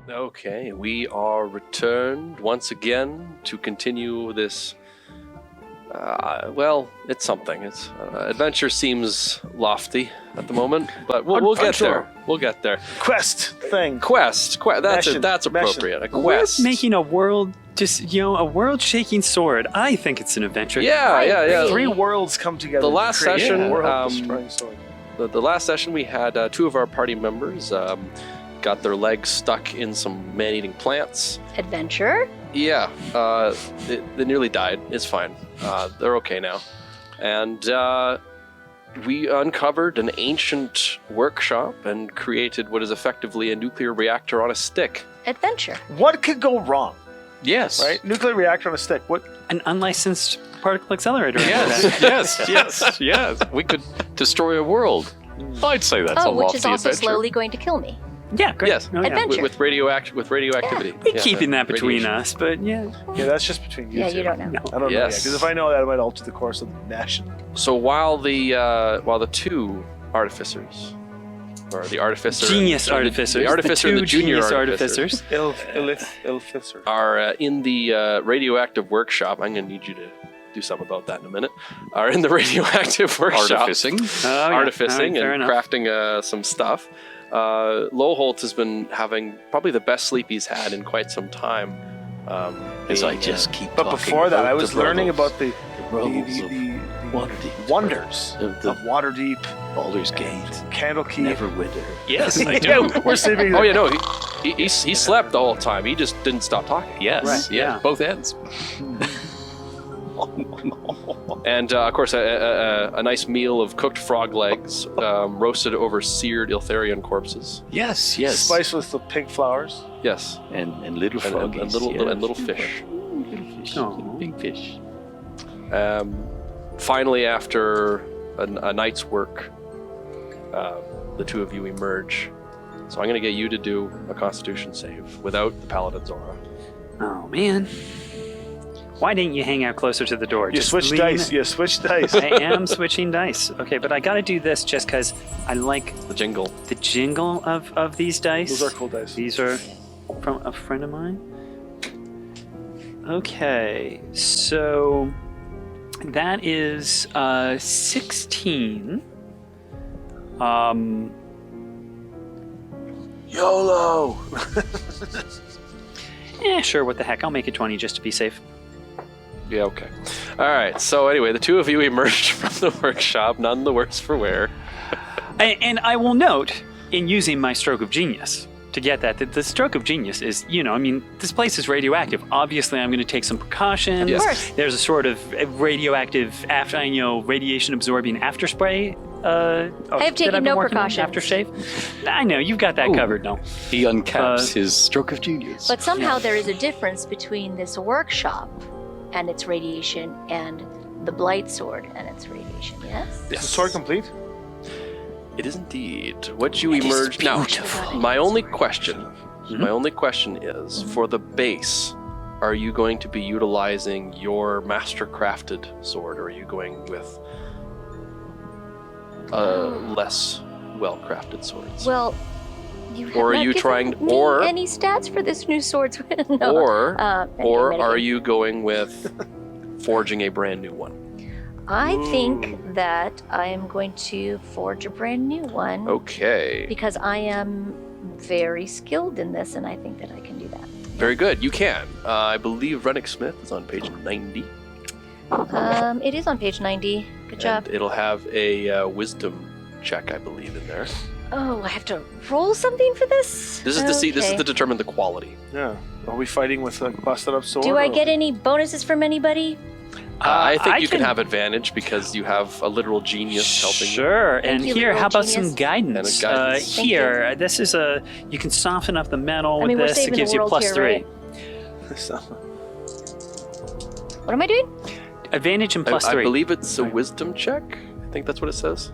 Okay, we are returned once again to continue this. Well, it's something. It's adventure seems lofty at the moment, but we'll get there. We'll get there. Quest thing. Quest. That's appropriate. A quest. We're making a world-shaking sword. I think it's an adventure. Yeah. 3 worlds come together. The last session, world-destroying sword. The last session we had 2 of our party members got their legs stuck in some man-eating plants. Adventure? Yeah, they nearly died. It's fine. They're okay now. And we uncovered an ancient workshop and created what is effectively a nuclear reactor on a stick. Adventure. What could go wrong? Yes. Right? Nuclear reactor on a stick. What? An unlicensed particle accelerator. Yes. We could destroy a world. I'd say that's a which lofty is also adventure. slowly going to kill me. Yeah, great. Yes. Oh, yeah. Adventure. With radioactivity. We're keeping that between radiation. us, but yeah. Yeah, that's just between you two. You don't know. No. I don't know yet, Yes. because if I know that, I might alter the course of the national. So while the 2 artificers, or the artificer, Genius the artificers. the artificer and the junior genius artificers, Ilficer. are in the radioactive workshop. I'm going to need you to do something about that in a minute. Are in the radioactive workshop, Artificing. artificing fair and enough. crafting some stuff. Lowholt has been having probably the best sleep he's had in quite some time. As I being, just keep But talking before that, about I was the learning rubbles, about the rubbles of Waterdeep, wonders of the of Waterdeep, Baldur's Gate, Candlekeep. Neverwinter. Yes, I do. Yeah, we're sleeping. Oh yeah, no, he slept the whole time. He just didn't stop talking. Yes, Right, yeah. both ends. And of course, a nice meal of cooked frog legs, roasted over seared Iltharian corpses. Yes. Spiced with the pink flowers. Yes, And little and froggies. little fish. Little fish. Oh. Little big fish. Finally, after a night's work, the 2 of you emerge. So I'm going to get you to do a Constitution save without the Paladin's aura. Oh, man. Why didn't you hang out closer to the door? You Just switch lean- dice. You switch dice. I am switching dice. Okay, but I got to do this just because I like The jingle. the jingle of these dice. Those are cool dice. These are from a friend of mine. Okay, so that is 16. YOLO! Sure, what the heck. I'll make it 20 just to be safe. Yeah, okay. All right, so anyway, the 2 of you emerged from the workshop, none the worse for wear. And I will note, in using my stroke of genius to get that the stroke of genius is, this place is radioactive. Obviously, I'm going to take some precautions. Yes. Of course. There's a sort of radioactive, radiation absorbing afterspray. I have taken no precautions. Aftershave. I know you've got that covered. No. He uncaps his stroke of genius. But somehow there is a difference between this workshop and its radiation and the Blight Sword and its radiation, yes? Is the sword complete? It is indeed. What you emerged now. My only question is, for the base, are you going to be utilizing your master-crafted sword, or are you going with less well-crafted swords? Well, you have Or are not you given trying- me or- any stats for this new sword? No. or Anyway, are you going with forging a brand new one? I think that I am going to forge a brand new one Okay. because I am very skilled in this, and I think that I can do that. Very good. You can. I believe Rennick Smith is on page 90. It is on page 90. Good job. And it'll have a wisdom check, I believe, in there. Oh, I have to roll something for this? This is to see. This is Okay. to determine the quality. Yeah. Are we fighting with a busted up sword? Do I or- get any bonuses from anybody? I think you can have advantage because you have a literal genius helping you. Sure. And you, here, literal how about genius. some guidance? And a guidance. Thank Here, this is you can soften up the metal I with mean, we're this. It saving the gives you world plus here, 3. right? What am I doing? Advantage and plus I 3. believe it's a wisdom check. I think that's what it says.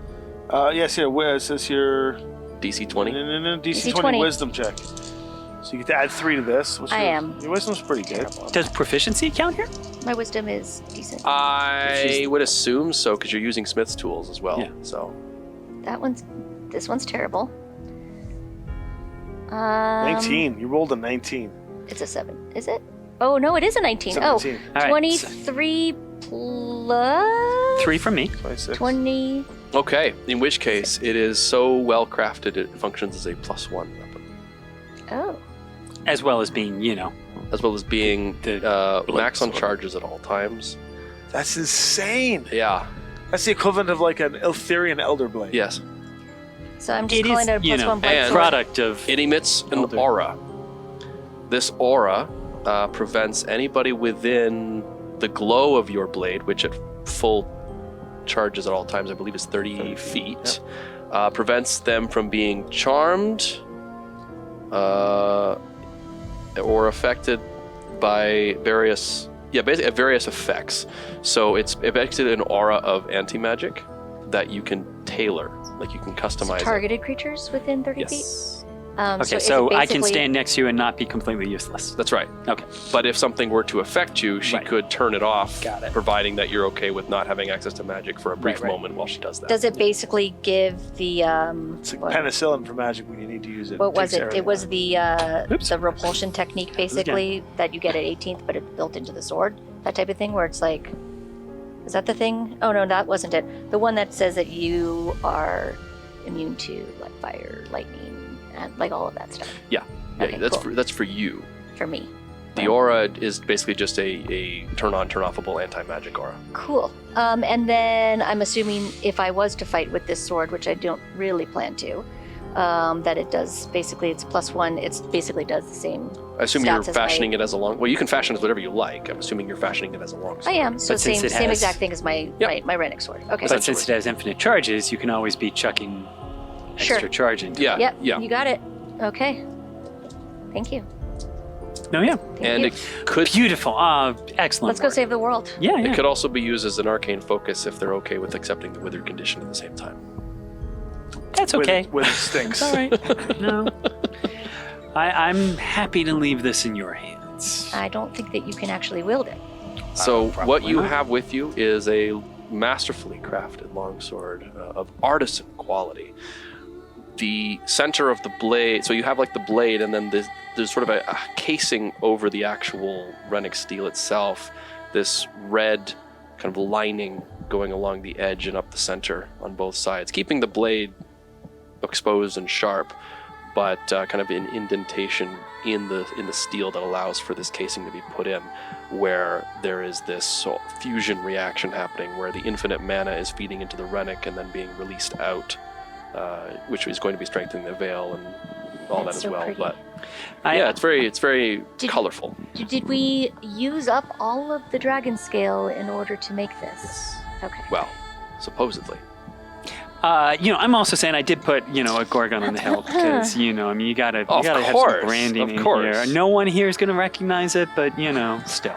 Yes, yeah. It says here. DC 20. No, DC DC 20 wisdom check. So you get to add 3 to this. What's I your, am. Your wisdom's pretty good. Does proficiency count here? My wisdom is decent. I would assume so because you're using Smith's tools as well. Yeah. So This one's terrible. 19. You rolled a 19. It's a 7. Is it? Oh, no, it is a 19. 17. All right. 23 plus 3 from me. 26. 20. okay. In which case, it is so well crafted it functions as a +1 weapon, Oh. As well as being, as well as being The max on sword. charges at all times. That's insane. Yeah. That's the equivalent of like an Eltharian Elder Blade. Yes. So I'm just It calling is, it a +1 blight and- sword. product of. It emits an Elder. aura. This aura prevents anybody within the glow of your blade, which at full charges at all times, I believe is 30 feet, prevents them from being charmed or affected by various effects. So it's basically an aura of anti-magic that you can tailor, like you can customize it. Targeted creatures within 30 feet? Yes. Okay, is so it I can basically- stand next to you and not be completely useless. That's right. Okay. But if something were to affect you, she Right. could turn it off, Got it. providing that you're okay with not having access to magic for a brief Right. moment while she does that. Does it basically give the It's like what, penicillin for magic when you need to use it. what was Takes it? everything It was out. the repulsion technique basically that you get at 18th, but it's built into the sword. That type of thing where it's like, is that the thing? Oh no, that wasn't it. The one that says that you are immune to like fire, lightning, and like all of that stuff. Yeah, Okay, that's cool. that's for you. For me. The aura is basically just a turn on, turn offable anti-magic aura. Cool. And then I'm assuming if I was to fight with this sword, which I don't really plan to, that it does basically it's +1. It basically does the same. I assume you're Stats as my- fashioning it as a long. Well, you can fashion it as whatever you like. I'm assuming you're fashioning it as a long. I sword. am. So But since same it same has- exact thing as my Yep. my Rennick sword. Okay. But since it has infinite charges, you can always be chucking extra Sure. charge into Yeah. Yep. Yeah. You got it. Okay. Thank you. it. No, yeah. Thank And you. it could Beautiful. Excellent. Let's go work. save the world. Yeah, yeah. it could also be used as an arcane focus if they're okay with accepting the withered condition at the same time. That's okay. With it stinks. It's all right. No. I'm happy to leave this in your hands. I don't think that you can actually wield it. So probably what you not. have with you is a masterfully crafted longsword of artisan quality. The center of the blade, so you have like the blade, and then there's sort of a casing over the actual Rennick steel itself. This red kind of lining going along the edge and up the center on both sides, keeping the blade exposed and sharp, but kind of an indentation in the steel that allows for this casing to be put in, where there is this fusion reaction happening, where the infinite mana is feeding into the Rennick and then being released out, which is going to be strengthening the veil and all That's that as so well. pretty. But yeah, it's very Did- colorful. Did we use up all of the dragon scale in order to make this? Okay. Well, supposedly. I'm also saying I did put, a Gorgon on the hill because, you gotta Of have course, some branding of in course. here. No one here is gonna recognize it, but still.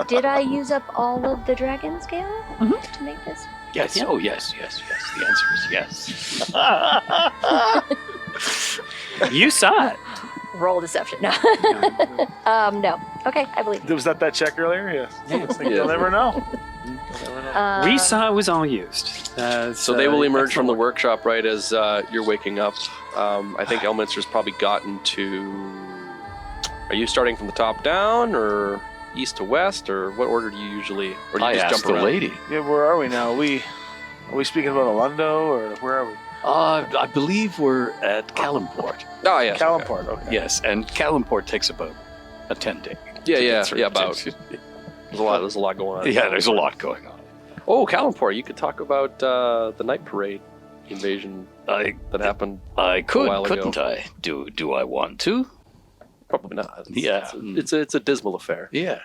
Did I use up all of the dragon scale to make this? Yes. Yeah. Oh, yes. The answer is yes. You saw it. Roll deception. No. No. Okay, I believe. Was that check earlier? Yes. Yeah. You'll never know. We saw it was all used. So they will emerge from the workshop right as you're waking up. I think Elminster's probably gotten to. Are you starting from the top down, or east to west, or what order do you usually? Or do you I just asked jump the around? lady. Yeah, where are we now? Are we speaking about Olundo, or where are we? I believe we're at Calimport. Oh, yes. Calimport, okay. Yes, and Calimport takes about a 10-day. Yeah, about. There's a lot going on. Yeah, there's a lot going on. Oh, Calimport, you could talk about the night parade invasion that happened I a could, while ago. couldn't I? Do I want to? Probably not. Yeah. It's a dismal affair. Yeah.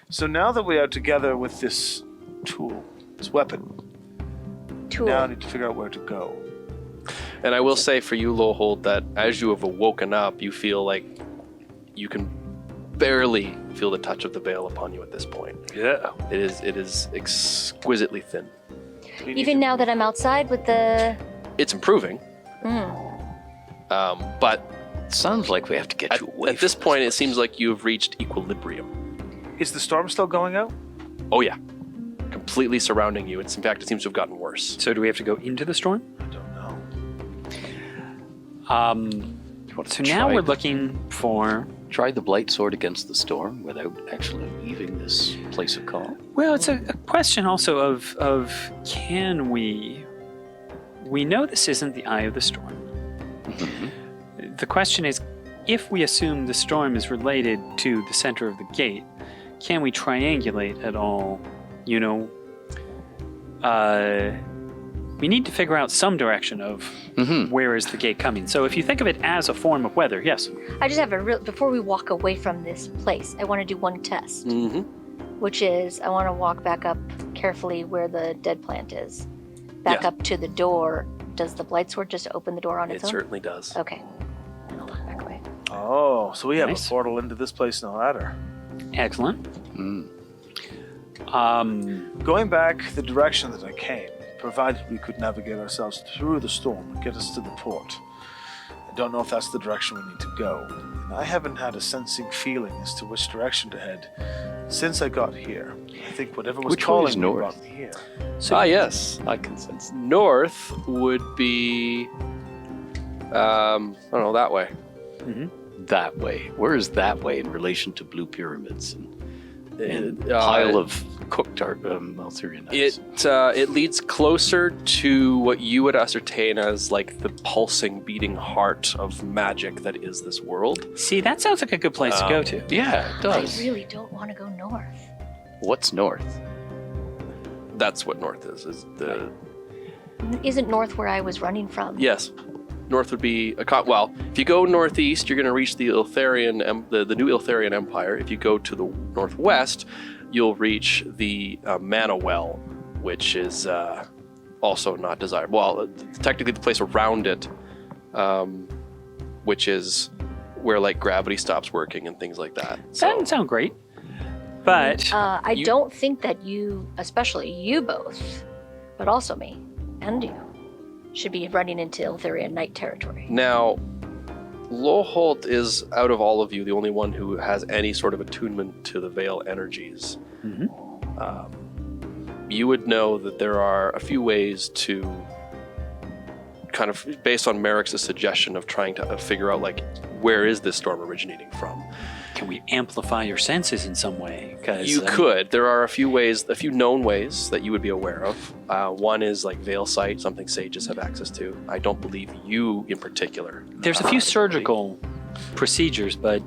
So now that we are together with this tool, this weapon, Tool. now I need to figure out where to go. And I will say for you, Lohold, that as you have awoken up, you feel like you can barely feel the touch of the veil upon you at this point. Yeah. It is exquisitely thin. Even now that I'm outside with the... It's improving, but Sounds like we have to get you away. at this from point, it place. seems like you have reached equilibrium. Is the storm still going out? Oh yeah, completely surrounding you. In fact, it seems to have gotten worse. So do we have to go into the storm? I don't know. So now we're looking for... Try the blight sword against the storm without actually leaving this place of calm. Well, it's a question also of can we... We know this isn't the eye of the storm. The question is, if we assume the storm is related to the center of the gate, can we triangulate at all? You know, we need to figure out some direction of where is the gate coming. So if you think of it as a form of weather, yes. I just have a real... Before we walk away from this place, I want to do one test, Mm-hmm. which is I want to walk back up carefully where the dead plant is. Back Yeah. up to the door. Does the blight sword just open the door on It its own? certainly does. Okay. And I'll walk back away. Oh, so we have Nice. a portal into this place no matter. Excellent. Mm. Going back the direction that I came, provided we could navigate ourselves through the storm and get us to the port. I don't know if that's the direction we need to go. And I haven't had a sensing feeling as to which direction to head since I got here. I think whatever was Which way calling is me north? brought me here. Yes. I can sense. North would be, I don't know, that way. That way. Where is that way in relation to blue pyramids and Uh, pile of cooked Malthurian ice? It leads closer to what you would ascertain as like the pulsing, beating heart of magic that is this world. See, that sounds like a good place to go to. Yeah, it does. I really don't want to go north. What's north? That's what north is. Isn't north where I was running from? Yes. North would be well. If you go northeast, you're going to reach the Iltharian, the new Iltharian Empire. If you go to the northwest, you'll reach the Mana Well, which is also not desirable. Well, technically the place around it, which is where like gravity stops working and things like that. That So doesn't sound great. But I don't think that you, especially you both, but also me and you, should be running into Iltharian night territory. now, Loholt is out of all of you the only one who has any sort of attunement to the Veil energies. You would know that there are a few ways to kind of, based on Merrick's suggestion of trying to figure out like where is this storm originating from. can we amplify your senses in some way? 'Cause, You could. There are a few known ways that you would be aware of. One is like Veil Sight, something sages have access to. I don't believe you in particular. There's a few surgical procedures, but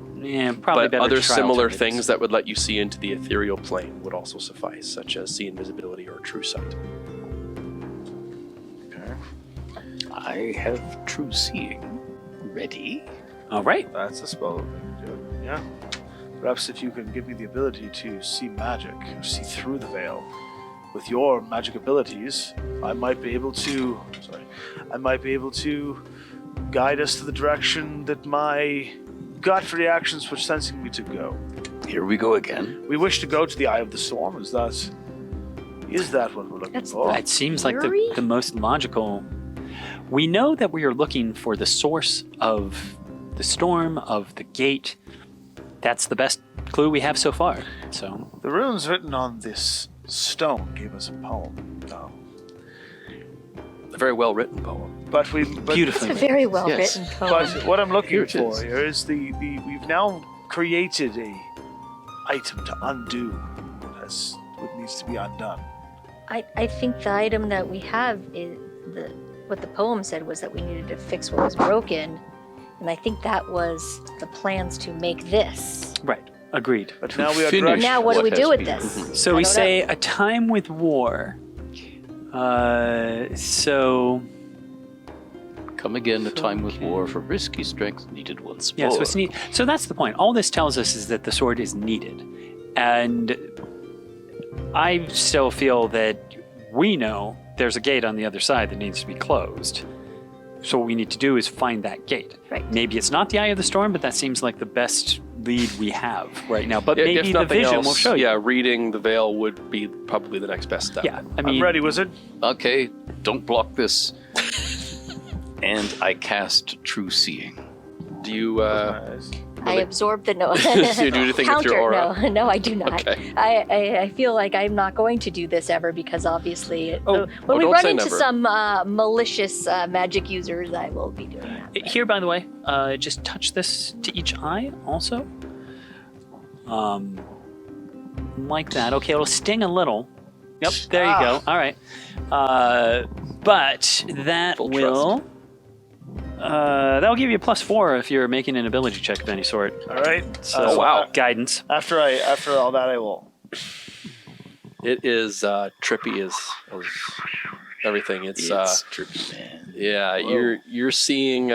probably But better other to try similar alternatives. things that would let you see into the ethereal plane would also suffice, such as see invisibility or true sight. I have true seeing ready. All right. That's a spell that we can do it. Yeah. Perhaps if you can give me the ability to see magic, or see through the veil, with your magic abilities, I might be able to. I might be able to guide us to the direction that my gut reactions were sensing me to go. Here we go again. We wish to go to the Eye of the Storm. Is that what we're looking That's for? It seems like Fury? the most logical. We know that we are looking for the source of the storm, of the gate. That's the best clue we have so far. So The runes written on this stone gave us a poem. A very well written poem. But It's beautifully. a very well Yes. written But poem. what I'm looking Here it for is. here is the we've now created a item to undo what needs to be undone. I think the item that we have is what the poem said was that we needed to fix what was broken, and I think that was the plans to make this. Right. Agreed. But now we are Finish directed. Now what do we has do with been- this? So I we don't say know. a time with war. So Come again, a time with war for risky strength needed once more. yeah, so it's neat. So that's the point. All this tells us is that the sword is needed, and I still feel that we know there's a gate on the other side that needs to be closed. So what we need to do is find that gate. Right. Maybe it's not the Eye of the Storm, but that seems like the best lead we have right now. But If maybe the nothing vision else, will show you. Yeah, reading the veil would be probably the next best step. Yeah, I I'm mean, ready, wizard. Okay, don't block this. And I cast True Seeing. Do you I absorb the no. Do you do anything with your Counter, aura? no, I do not. Okay. I feel like I'm not going to do this ever because obviously, when we don't run say into never. some malicious magic users, I will be doing that. here, by the way, just touch this to each eye also. Like that. Okay, it'll sting a little. Yep, there you go. All right. But that Full will... that'll give you a +4 if you're making an ability check of any sort. All right. So, wow. Guidance. After all that, I will. It is trippy as everything. It's tricky, man. yeah. You're seeing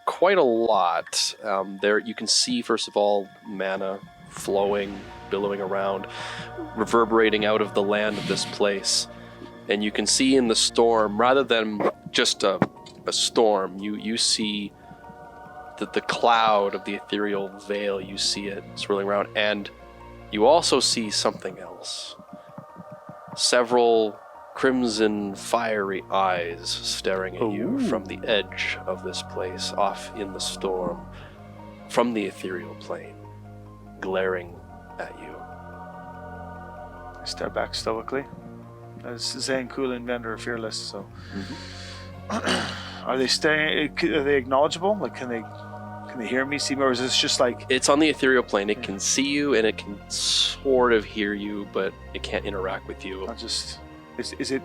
quite a lot. There you can see first of all mana flowing, billowing around, reverberating out of the land of this place, and you can see in the storm rather than just a storm. You see the cloud of the ethereal veil. You see it swirling around, and you also see something else. Several crimson, fiery eyes staring at you from the edge of this place, off in the storm, from the ethereal plane, glaring at you. I step back stoically. As Zane Cool and Vendor are fearless, so. Are they staying? Are they acknowledgeable? Like, can they hear me, see me, or is this just like? It's on the ethereal plane. It can see you and it can sort of hear you, but it can't interact with you. Not just. Is it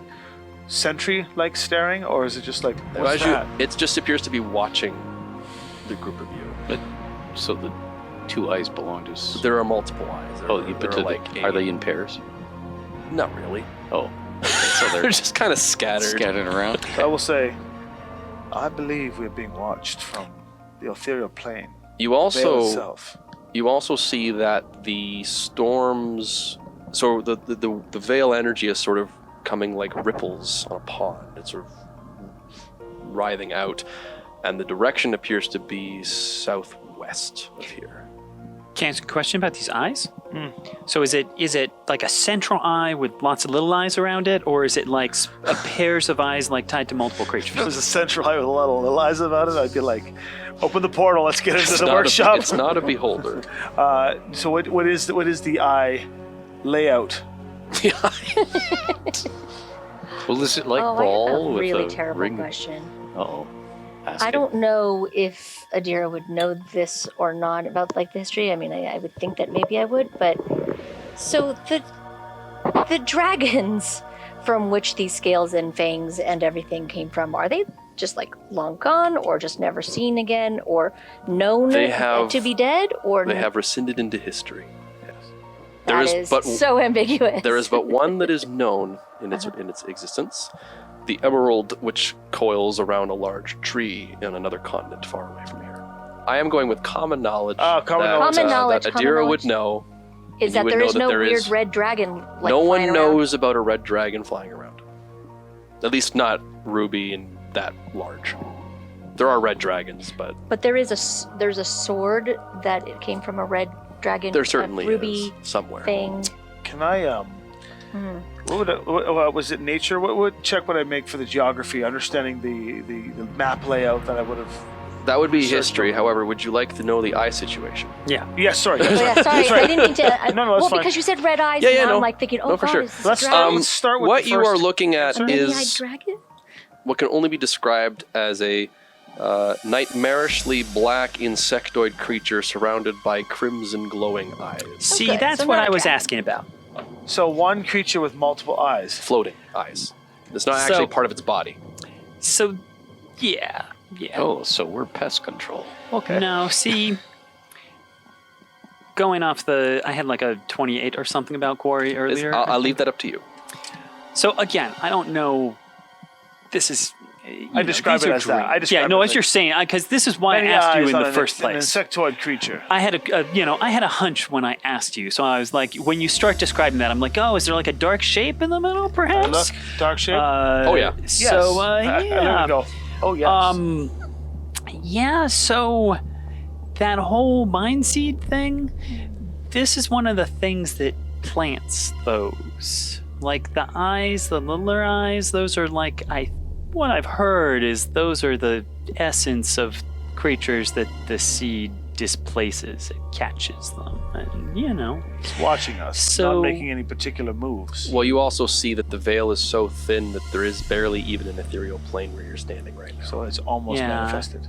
sentry-like staring, or is it just like? As What's you- that? it just appears to be watching the group of you. So the two eyes belong to... There are multiple eyes. Oh, you put there to are they in pairs? Not really. Oh, okay, so They're they're just kind of scattered. scattered around. I will say, I believe we're being watched from the ethereal plane. You Veil also itself. you also see that the storms, so the veil energy is sort of coming like ripples on a pond. It's sort of writhing out, and the direction appears to be southwest of here. Can I ask a question about these eyes? So is it like a central eye with lots of little eyes around it, or is it like pairs of eyes like tied to multiple If it creatures? was a central eye with a lot of little eyes about it, I'd be like, open the portal, let's get into It's the not workshop. it's not a beholder. So what is the eye layout? Well, is it like oh, ball I have a with really a terrible ring? question. Uh-oh. Ask I it. don't know if Adira would know this or not about like the history. I mean, I would think that maybe I would, but so the dragons from which these scales and fangs and everything came from, are they just like long gone, or just never seen again, or known They have- to be dead, or They have rescinded into history. that There is is but so ambiguous. there is but one that is known in its existence, the emerald which coils around a large tree in another continent far away from here. I am going with common knowledge. Common that, knowledge. Common knowledge, that common Adira knowledge. would know. is you that would there know is that no there weird is- red dragon. Like, No one flying around. knows about a red dragon flying around. At least not Ruby and that large. There are red dragons, but But there's a sword that it came from a red dragon. there a certainly ruby is somewhere. thing. Can I Hmm. what was it nature? What check would I make for the geography, understanding the map layout that I would have? That would be Search history. them. However, would you like to know the eye situation? Yes, sorry. Oh, yeah, sorry, That's right. I didn't mean to. No, that's well, fine. because you said red eyes, Yeah, and yeah, now no. I'm like thinking, oh No, for god, sure. is this a Let's dragon? let's start with What the you first are looking at answer. Mini-eyed is dragon? what can only be described as a nightmarishly black insectoid creature surrounded by crimson glowing eyes. See, Okay, that's so what not I a was dragon. asking about. So one creature with multiple eyes. Floating eyes. It's not So- actually part of its body. So, yeah. Oh, so we're pest control. Okay. No, see, going off I had like a 28 or something about quarry earlier. I'll leave that up to you. So again, I don't know. This is. I describe it as that. As you're saying, because this is why I asked you in the first place. An insectoid creature. I had I had a hunch when I asked you, so I was like, when you start describing that, I'm like, oh, is there like a dark shape in the middle, perhaps? Look, dark shape. Oh yeah. So There we go. Oh yes. Yeah. So that whole mind seed thing. This is one of the things that plants those. Like the eyes, the littler eyes. Those are like what I've heard is those are the essence of creatures that the seed displaces. It catches them, and It's watching us, So- not making any particular moves. Well, you also see that the veil is so thin that there is barely even an ethereal plane where you're standing right now. So it's almost Yeah. manifested.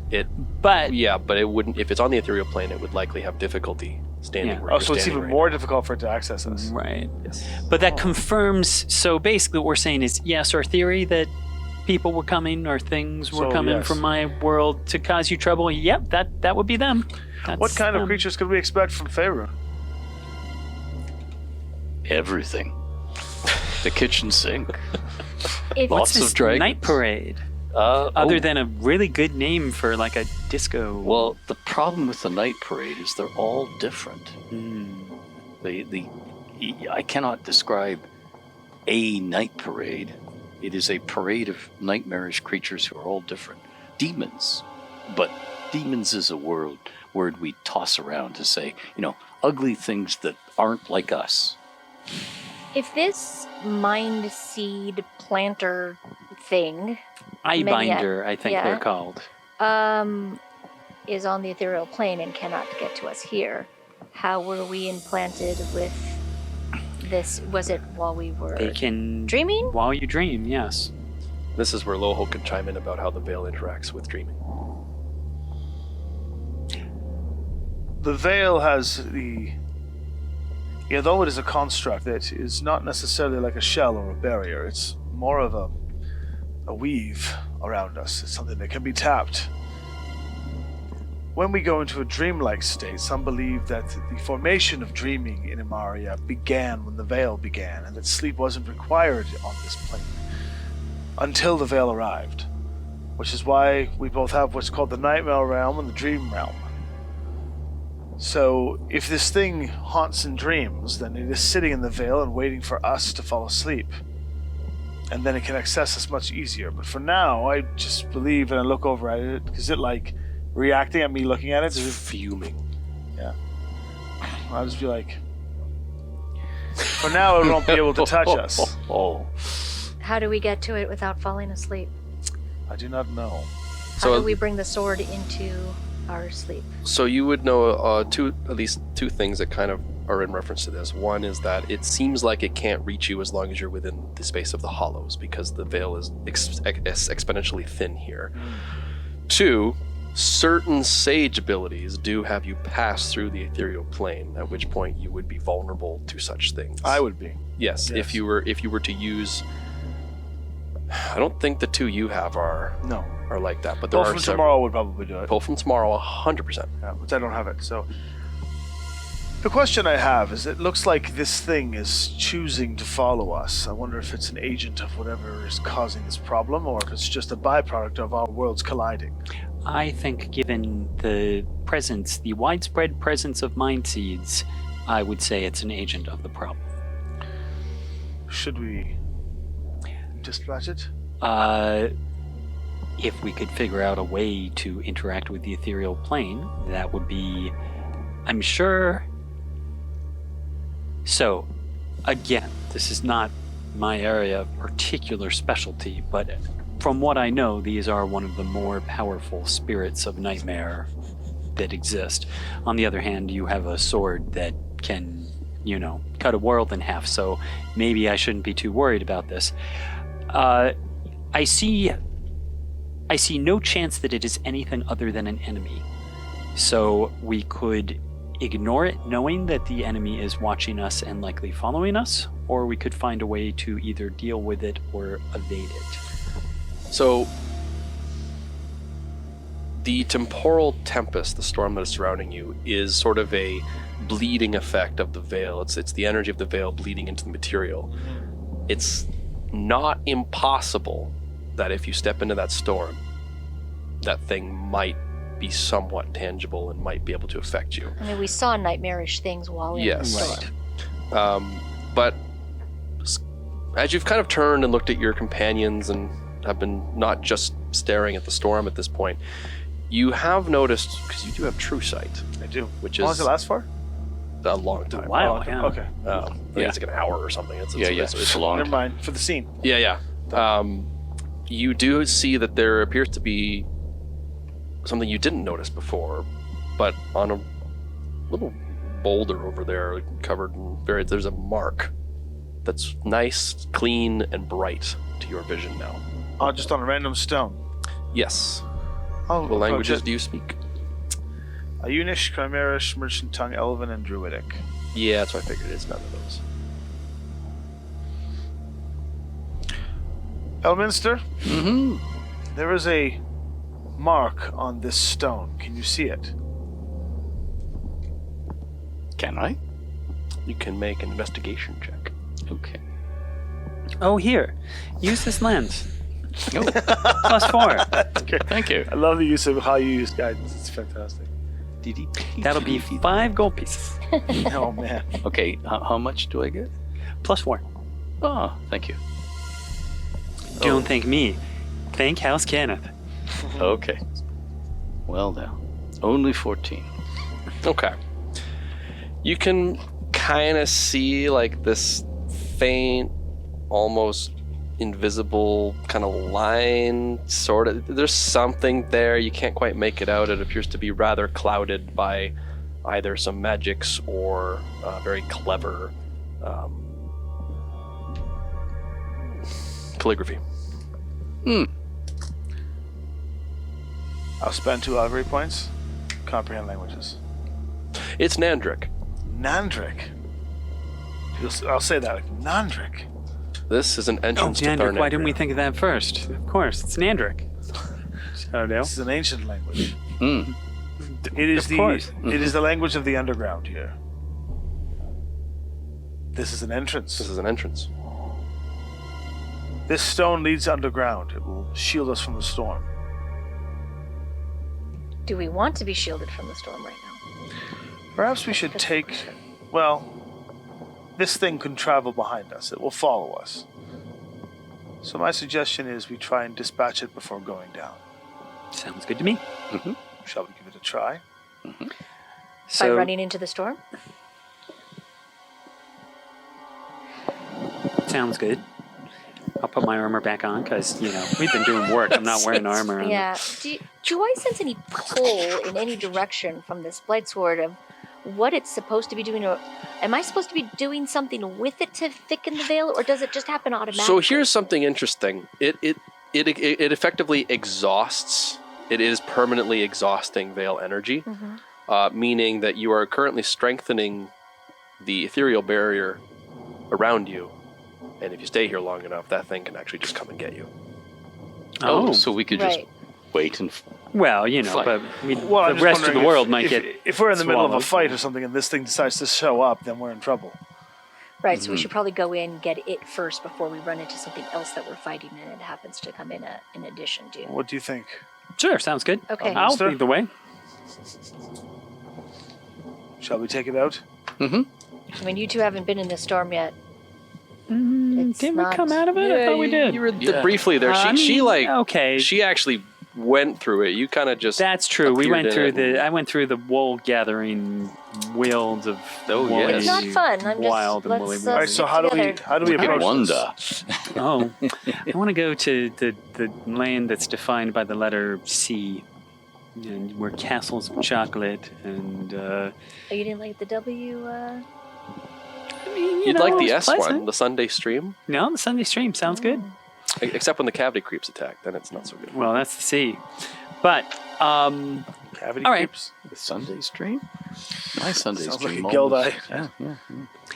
But But it wouldn't. If it's on the ethereal plane, it would likely have difficulty standing Yeah. where Oh, you're so it's standing even right more difficult for it to access us. right. Yes. But that confirms. So basically, what we're saying is, yes, our theory that people were coming or things were So, coming yes. from my world to cause you trouble. Yep, that would be them. That's What kind of them. creatures could we expect from Faerun? Everything. The kitchen sink. If, Lots What's this of dragons. night parade? Uh, Other oh, than a really good name for like a disco. well, the problem with the night parade is they're all different. I cannot describe a night parade. It is a parade of nightmarish creatures who are all different. Demons. But demons is a word we toss around to say, ugly things that aren't like us. if this mind seed planter thing Eyebinder, I think yeah. they're called. is on the ethereal plane and cannot get to us here, how were we implanted with this? Was it while we were They can dreaming? while you dream. Yes. This is where Loho can chime in about how the veil interacts with dreaming. The veil has though it is a construct that is not necessarily like a shell or a barrier, it's more of a weave around us. It's something that can be tapped. When we go into a dreamlike state, some believe that the formation of dreaming in Imaria began when the veil began, and that sleep wasn't required on this plane until the veil arrived, which is why we both have what's called the nightmare realm and the dream realm. So, if this thing haunts in dreams, then it is sitting in the veil and waiting for us to fall asleep. And then it can access us much easier. But for now, I just believe and I look over at it. Is it like reacting at me looking at it? It's fuming. Yeah. I'll just be like, for now, it won't be able to touch us. Oh. How do we get to it without falling asleep? I do not know. How do we bring the sword into our sleep? So you would know at least two things that kind of are in reference to this. One is that it seems like it can't reach you as long as you're within the space of the hollows, because the veil is exponentially thin here. Two, certain sage abilities do have you pass through the ethereal plane, at which point you would be vulnerable to such things. I would be. Yes, Yes. if you were to use. I don't think the two you have are No. like that, but there Both are from several. tomorrow would probably do it. Pull from tomorrow, 100%. Yeah, but I don't have it. So the question I have is, it looks like this thing is choosing to follow us. I wonder if it's an agent of whatever is causing this problem, or if it's just a byproduct of our worlds colliding. I think, given the widespread presence of mind seeds, I would say it's an agent of the problem. Should we dispatch it? If we could figure out a way to interact with the ethereal plane, that would be, I'm sure. So, again, this is not my area of particular specialty, but from what I know, these are one of the more powerful spirits of nightmare that exist. On the other hand, you have a sword that can, cut a world in half, so maybe I shouldn't be too worried about this. I see no chance that it is anything other than an enemy. So we could ignore it knowing that the enemy is watching us and likely following us, or we could find a way to either deal with it or evade it. So The temporal tempest, the storm that is surrounding you, is sort of a bleeding effect of the veil. It's the energy of the veil bleeding into the material. It's not impossible that if you step into that storm, that thing might be somewhat tangible and might be able to affect you. I mean, we saw nightmarish things while in the Yes. storm. But as you've kind of turned and looked at your companions and have been not just staring at the storm at this point, you have noticed, because you do have true sight, I do. which How long is does it last for? a long time. Wow, yeah. Okay. I think it's like an hour or something. It's It's a long Never mind. For the scene. Yeah. You do see that there appears to be something you didn't notice before, but on a little boulder over there, covered in buried, there's a mark that's nice, clean, and bright to your vision now. Oh, just on a random stone. Yes. Oh, What languages do you speak? Iunish, Chimerish, Merchant Tongue, Elven, and Druidic. Yeah, that's what I figured. It's none of those. Elminster, Mm-hmm. there is a mark on this stone. Can you see it? Can I? You can make an investigation check. Okay. Oh, here. Use this lens. Oh, +4. thank you. I love the use of how you use guidance. It's fantastic. That'll be 5 gold pieces. Oh, man. Okay, how much do I get? +4. Oh, thank you. Don't thank me. Thank House Kenneth. Okay. Well now, only 14. Okay. You can kind of see like this faint, almost invisible kind of line, sort of. There's something there. You can't quite make it out. It appears to be rather clouded by either some magics or very clever calligraphy. I'll spend 2 ivory points. Comprehend languages. It's Nandrik. Nandrik. I'll say that. Nandrik. This is an entrance to Nandrik, why didn't we Tharnagria. think of that first? Of course, it's Nandrik. Oh, no. This is an ancient language. Mm. It is Of course. It is the language of the underground here. This is an entrance. This is an entrance. This stone leads underground. It will shield us from the storm. Do we want to be shielded from the storm right now? Perhaps we should take. Well, this thing can travel behind us. It will follow us. So my suggestion is we try and dispatch it before going down. Sounds good to me. Shall we give it a try? By So, running into the storm? sounds good. I'll put my armor back on because, we've been doing work. I'm not wearing armor. Yeah. Do I sense any pull in any direction from this blight sword of what it's supposed to be doing? Or am I supposed to be doing something with it to thicken the veil, or does it just happen automatically? So here's something interesting. It effectively exhausts. It is permanently exhausting veil energy, meaning that you are currently strengthening the ethereal barrier around you, and if you stay here long enough, that thing can actually just come and get you. Oh, so we could just Right. wait and... Well, Fine. but Well, I'm the just rest of wondering the world if, might if, get If we're in the middle of a swallowed. fight or something and this thing decides to show up, then we're in trouble. Right, so we should probably go in, get it first before we run into something else that we're fighting and it happens to come in addition to. What do you think? Sure, sounds good. Okay. I'll Mister? lead the way. Shall we take it out? I mean, you two haven't been in this storm yet. It's Didn't not- we come out of it? I thought we did. You were briefly there. okay. She actually went through it. You kind of just. That's true. We appeared went through in it. I went through the wool gathering wields of Oh, woolly, yes. It's not fun. I'm just, wild and woolly. let's, All right, so how do we I approach wonder. this? Oh, I want to go to the land that's defined by the letter C, and where castles of chocolate and. Oh, you didn't like the W? I mean, You'd like the it's S pleasant. one, the Sunday stream, No, the Sunday stream sounds good. except when the cavity creeps attack. Then it's not so good. Well, that's the C, but Cavity All right. creeps? The Sunday stream? My Sunday Sounds stream. like a guild almost- eye. Yeah.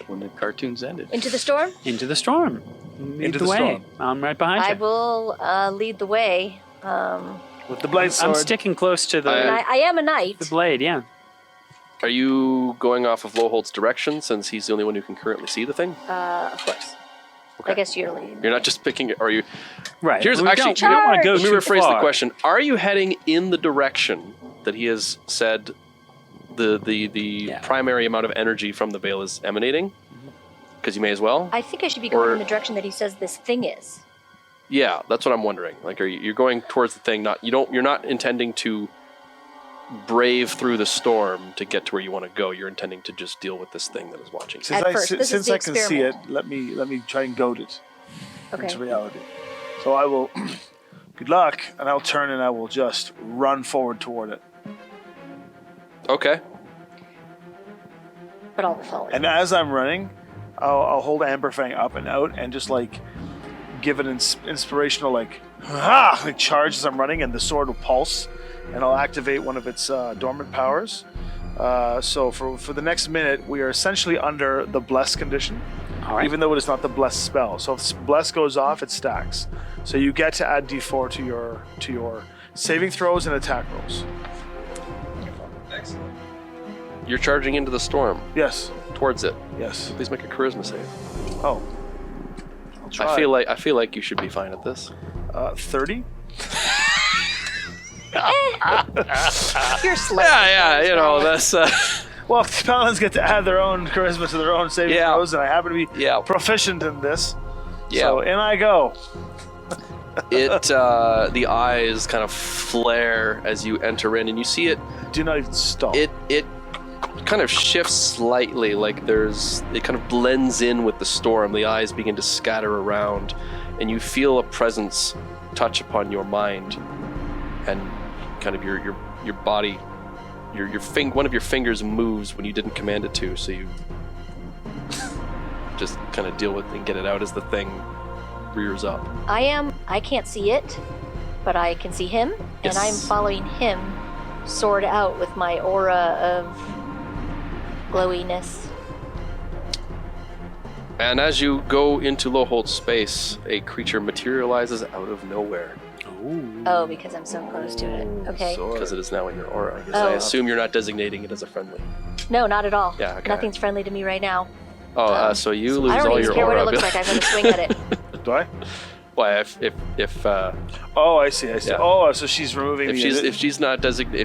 When the cartoons ended. Into the storm? into the storm. Lead Into the the way. storm. I'm right behind I you. will lead the way. What With the blade sword. I'm sticking close to the And I am a knight. the blade. Yeah. Are you going off of Lowhold's direction since he's the only one who can currently see the thing? Of course. Okay. I guess you're leading. You're not just picking it, or are you? Right. Here's we actually. don't want to go Let me too rephrase far. the question. Are you heading in the direction that he has said the primary amount of energy from the veil is emanating? Because you may as well. I think I should be going in the direction that he says this thing is. Yeah, that's what I'm wondering. Like, you're going towards the thing? You're not intending to brave through the storm to get to where you want to go. You're intending to just deal with this thing that is watching. Since At first, this is since the I can see it, experiment. let me try and goad it Okay. into reality. So I will. Good luck, and I'll turn and I will just run forward toward it. Okay. But I'll follow it. And as I'm running, I'll hold Amberfang up and out and just like give it an inspirational like charge as I'm running, and the sword will pulse, and I'll activate one of its dormant powers. So for the next minute, we are essentially under the bless condition, All right. even though it is not the bless spell. So if bless goes off, it stacks. So you get to add D4 to your saving throws and attack rolls. You're charging into the storm Yes, towards it. yes. Please make a charisma save. Oh, I'll try. I feel like you should be fine at this. 30. You're slow. Yeah, you know that's. Well, the paladins get to add their own charisma to their own saving Yeah. throws, and I happen to be Yeah. proficient in this. Yeah. So in I go. The eyes kind of flare as you enter in, and you see it. Do not even stop. It kind of shifts slightly, like it kind of blends in with the storm. The eyes begin to scatter around, and you feel a presence touch upon your mind, and kind of your body, one of your fingers moves when you didn't command it to, so you just kind of deal with it and get it out as the thing rears up. I can't see it, but I can see him, Yes. and I'm following him, sword out with my aura of glowiness. And as you go into Lowhold space, a creature materializes out of nowhere. Oh, because I'm so close to it. Okay. Because it is now in your aura. I guess. Oh. I assume you're not designating it as a friendly. No, not at all. Yeah, okay. Nothing's friendly to me right now. So you lose I don't all even your care what aura. it looks like. I'm going to swing at it. Do I? Why, if Oh, I see. Yeah. Oh, so she's removing if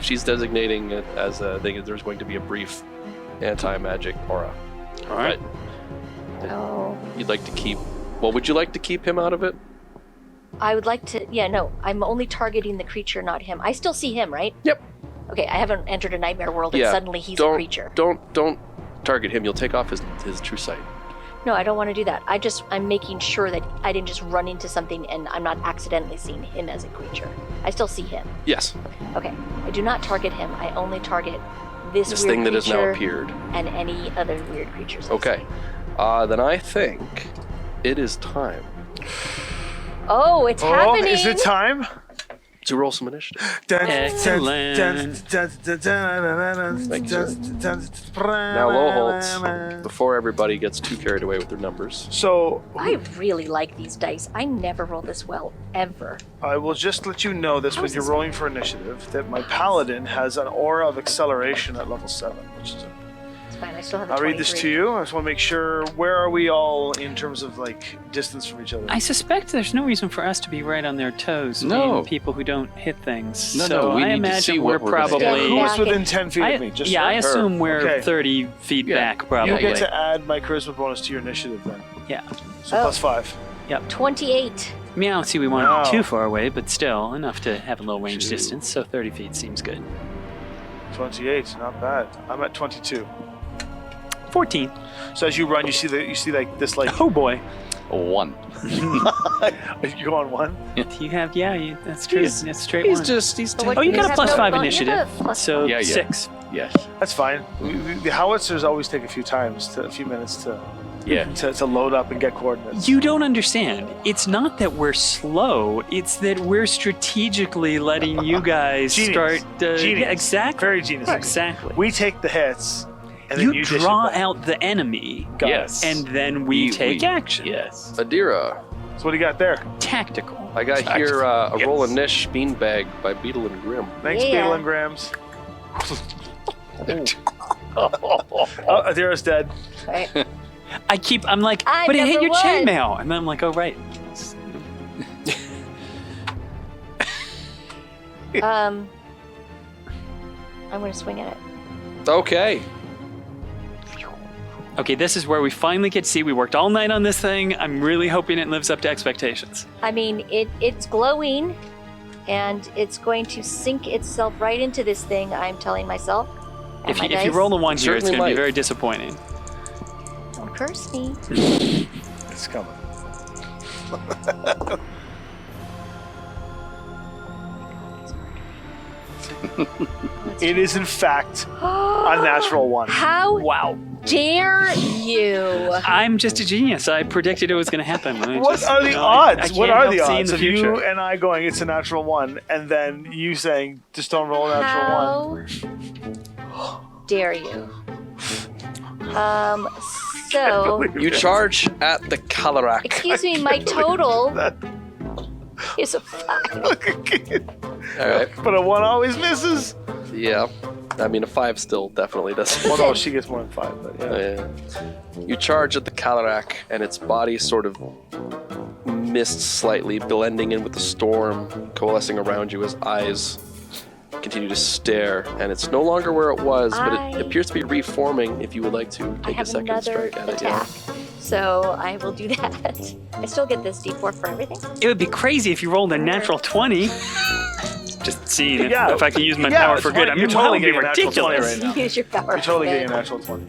she's designating it as a thing, there's going to be a brief anti-magic aura. All right. Oh. You'd like to keep. Well, would you like to keep him out of it? I would like to. Yeah, no. I'm only targeting the creature, not him. I still see him, right? Yep. Okay, I haven't entered a nightmare world and Yeah. suddenly he's a creature. Don't target him. You'll take off his true sight. No, I don't want to do that. I'm making sure that I didn't just run into something and I'm not accidentally seeing him as a creature. I still see him. Yes. Okay. I do not target him. I only target this This weird thing that has now creature appeared. and any other weird creatures. I Okay. see. Then I think it is time Oh, it's happening. is it time? to roll some initiative. Excellent. Thank you, Now, Lowholt, before everybody gets too carried away with their numbers, So I really like these dice. I never roll this well, ever. I will just let you know this How when is you're this? rolling for initiative that my paladin has an aura of acceleration at level 7, which is It's fine. I still have a I'll read this 23. to you. I just want to make sure, where are we all in terms of like distance from each other? I suspect there's no reason for us to be right on their toes. No. Being people who don't hit things. No, so we I need to imagine see we're what we're gonna probably. do. Who's Back within in- 10 feet of me? Just I her? assume we're Okay. 30 feet Yeah. back, probably. You get to add my charisma bonus to your initiative then. Yeah. So Oh. plus 5. 28. I mean, I don't see we want to No. be too far away, but still enough to have a little range Two. distance. So 30 feet seems good. 28, not bad. I'm at 22. 14. So as you run, you see like this like Oh boy. 1. you go on 1. You have that's true. He's- That's straight he's one. just he's. But what Oh, you do got a have plus no 5 bonus? initiative. You have a plus So Yeah, yeah. 6. Yes. That's fine. The howitzers always take a few minutes to Yeah. to load up and get coordinates. You don't understand. It's not that we're slow. It's that we're strategically letting you guys Genius. start. Genius. Yeah, exactly. Very genius. Exactly. We take the hits, and then You dish it draw back. out the enemy, Got it. Yes. and then we take action. Yes. Adira, So what do you got there? Tactical. I got here a roll of Nish beanbag by Beetle and Grim. Thanks, Yeah. Beetle and Grams. Adira's dead. Right. I'm like, I'm but it hit number your one. chainmail. And then I'm like, oh, right. I'm going to swing at it. Okay. Okay, this is where we finally get to see we worked all night on this thing. I'm really hoping it lives up to expectations. I mean, it's glowing, and it's going to sink itself right into this thing, I'm telling myself. And If my you dice. roll a 1 here, it's Certainly going to be might. very disappointing. Don't curse me. It's coming. It is, in fact, a natural one. How Wow. dare you? I'm just a genius. I predicted it was going to happen. What are the odds? What are the odds the of you future? and I going, it's a natural one, and then you saying, just don't roll a natural one? How dare you? So, You charge at the Kalarak. excuse me, my total is a 5. Look again. All right. But a 1 always misses. Yeah. I mean, a 5 still definitely doesn't. Well, no, she gets more than 5, but yeah. You charge at the Kalarak, and its body sort of mists slightly, blending in with the storm, coalescing around you as eyes continue to stare. And it's no longer where it was, but it I- appears to be reforming if you would like to I take a have second another strike at it. attack. So I will do that. I still get this d4 for everything. It would be crazy if you rolled a natural 20. Just seeing if, Yeah. if I can use my Yeah, power it's for good. fine. I mean, You're that totally would be getting a natural 20 ridiculous. right now. Use your power. You're totally for getting a good. natural 20.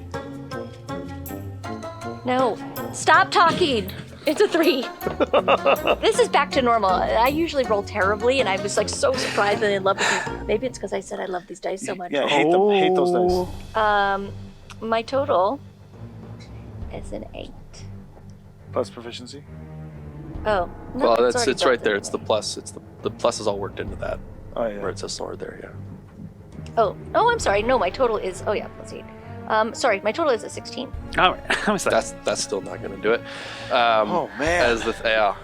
No, stop talking. It's a 3. This is back to normal. I usually roll terribly, and I was like so surprised and in love with these. Maybe it's because I said I love these dice so much. Yeah, hate them. Hate those dice. My total is an 8. Plus proficiency. Oh, no, Well, already it's built right there. in. It's the plus. It's the plus is all worked into that. Oh, yeah. Where it says sword there, yeah. Oh, I'm sorry. No, my total is. Oh yeah, plus 8. Sorry, my total is a 16. All right. I was like, That's still not going to do it. Oh, man. As the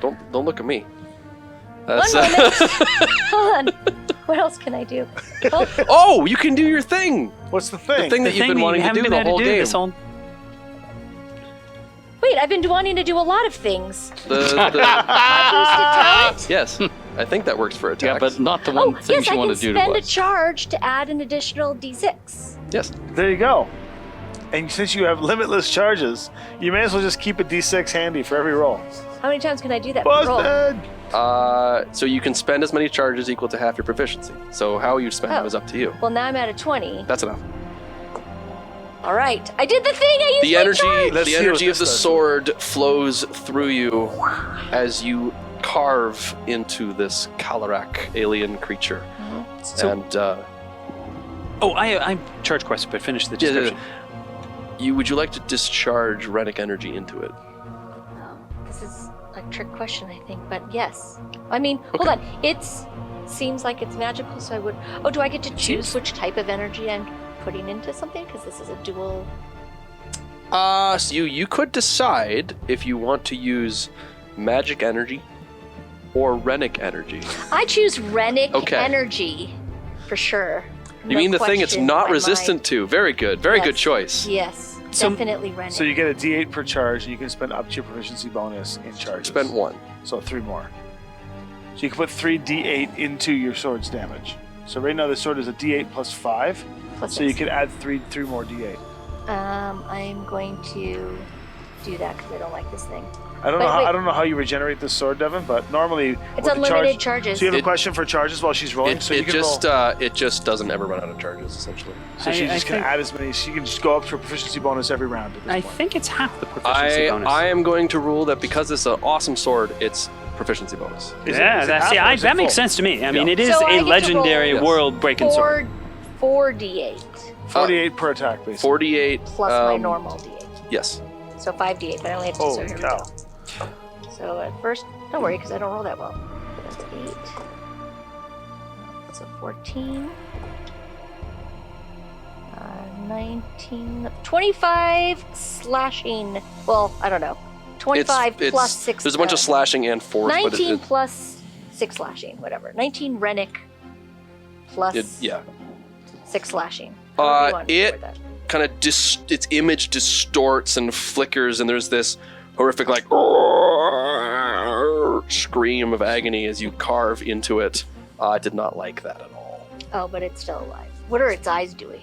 don't look at me. One moment. Hold on. What else can I do? Oh, Oh, you can do your thing. What's the The thing? thing that the you've thing been that wanting you to haven't do been the able whole to do game. this whole. wait, I've been wanting to do a lot of things. The yes, I think that works for attacks. Yeah, but not the Oh, one thing yes, I you want can to do to spend a us. charge to add an additional d6. yes. There you go. And since you have limitless charges, you may as well just keep a d6 handy for every roll. How many times can I do that? per roll? Busted! So you can spend as many charges equal to half your proficiency. So how you spend them Oh. is up to you. Well, now I'm at a 20. That's enough. All right, I did the thing. I used The my energy, charge. Let's the see energy what of the this does. sword flows through you as you carve into this Kalarak alien creature. So, And I'm charge quest, but finish the Yeah, yeah, description. would you like to discharge Renic energy into it? This is a trick question, I think, but yes. I mean, hold on. Seems like it's magical, so I would. Oh, do I get to choose which type of energy I'm putting into something? Because this is a dual. So you could decide if you want to use magic energy or Renic energy. I choose Renic Okay. energy for sure. You No mean the thing it's question in not my resistant to? Very good. Very good Yes. choice. mind. Yes, So- definitely Renic. So you get a d8 per charge, and you can spend up to your proficiency bonus in charges. Spend one. So 3 more. So you can put 3 d8 into your sword's damage. So right now the sword is a d8 plus 5. Plus So you 6. can add 3 more d8. I'm going to do that because I don't like this thing. I don't Wait, know. How, wait. I don't know how you regenerate this sword, Devin. But normally It's with the unlimited charge, charges. So you have a It- question for charges while she's rolling. So you It can just roll. it just doesn't ever run out of charges essentially. So she's I just gonna think- add as many. She can just go up to her proficiency bonus every round. At this I point. think it's half the proficiency bonus. I am going to rule that because it's an awesome sword, it's proficiency bonus. Is yeah, it half or is it that makes full? sense to me. I mean, Yeah. it is So I get a to legendary roll- world-breaking sword. 4d8 48 per attack, basically. 48 plus my normal d8. Yes. So 5d8, but I only have 2, so Holy here we cow. go. So at first, don't worry, because I don't roll that well. That's 8. That's a 14. 19. 25 slashing. Well, I don't know. 25 plus 6. There's a bunch of slashing and force. 19 plus 6 slashing, whatever. 19 Rennick plus 6 slashing. It kind of its image distorts and flickers, and there's this horrific like scream of agony as you carve into it. I did not like that at all. Oh, but it's still alive. What are its eyes doing?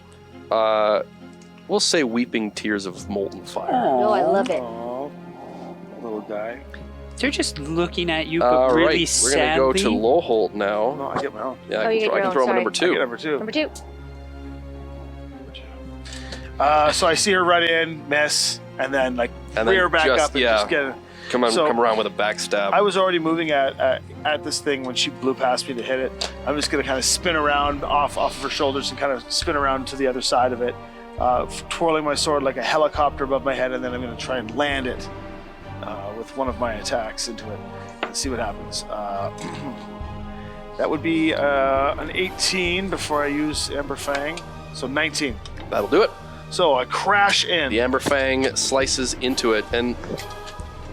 We'll say weeping tears of molten fire. Oh, I love it. Aw, little guy. They're just looking at you, but All really right, we're sadly. going to go to Lowholt now. No, I get my own. Yeah, Oh, you get I your can own, throw him a sorry. number I two. get number 2. Number 2. So I see her run in, miss, and then like And rear then back just- up and yeah. just get it. Come So- around with a backstab. I was already moving at this thing when she blew past me to hit it. I'm just gonna kind of spin around off of her shoulders and kind of spin around to the other side of it, twirling my sword like a helicopter above my head, and then I'm gonna try and land it with one of my attacks into it and see what happens. That would be an 18 before I use Ember Fang, so 19. That'll do it. So I crash in. The Amber Fang slices into it, and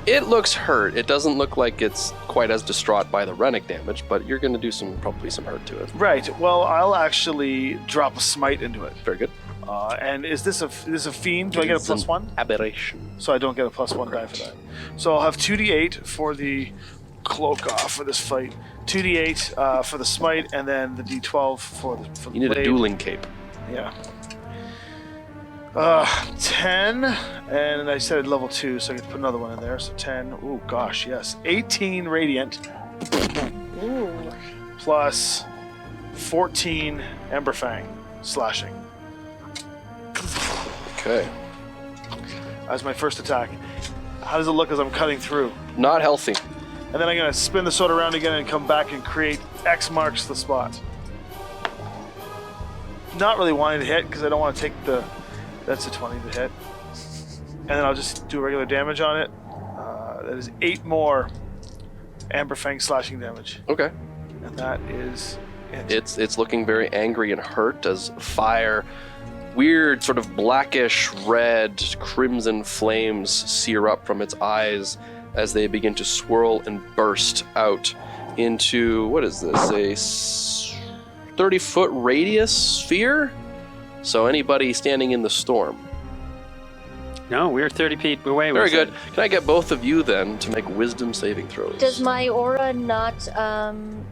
it looks hurt. It doesn't look like it's quite as distraught by the Rennick damage, but you're going to do probably some hurt to it. Right. Well, I'll actually drop a smite into it. Very good. And is this a fiend? Do I get a It's an +1? Aberration. So I don't get a +1 die for that. So I'll have 2d8 for the cloak off for this fight, 2d8 for the smite, and then the d12 for the You need blade. a dueling cape. Yeah. 10, and I said level 2, so I get to put another one in there. So 10. Oh gosh, yes. 18 radiant Ooh. plus 14 Ember Fang slashing Okay. as my first attack. How does it look as I'm cutting through? Not healthy. And then I'm going to spin the sword around again and come back and create X marks the spot. Not really wanting to hit because I don't want to take the... That's a 20 to hit. And then I'll just do regular damage on it. That is 8 more Amber Fang slashing damage. Okay. And that is it. It's looking very angry and hurt as fire, weird sort of blackish red crimson flames sear up from its eyes as they begin to swirl and burst out into, what is this, a 30-foot radius sphere? So anybody standing in the storm. No, we're 30 feet away. Very with good. it. Can I get both of you then to make wisdom saving throws? Does my aura not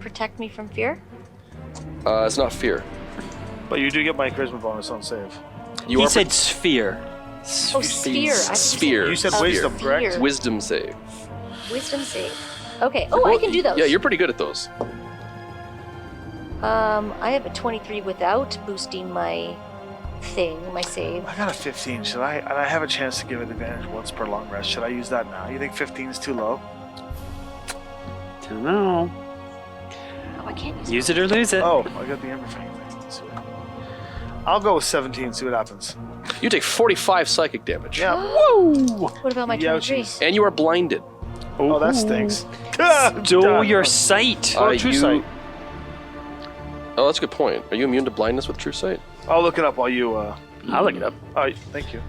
protect me from fear? It's not fear. But you do get my charisma bonus on save. You He are said sphere. Oh, sphere. I think Sphere. You said Oh, wisdom, correct? sphere. wisdom save. Wisdom save. Okay. Oh, I can do those. Yeah, you're pretty good at those. I have a 23 without boosting my thing, my save. I got a 15. Should I? And I have a chance to give it advantage once per long rest. Should I use that now? You think 15 is too low? Don't know. Oh, I can't use Use it or lose it. Oh, I got the Ember Fang thing. Let's see I'll go with 17. See what happens. You take 45 psychic damage. Yeah. What about my 23? Ouchies. And you are blinded. Oh, that stinks. Stole your sight. Oh, true sight. Oh, that's a good point. Are you immune to blindness with true sight? I'll look it up while you. I'll look it up. Oh, thank you.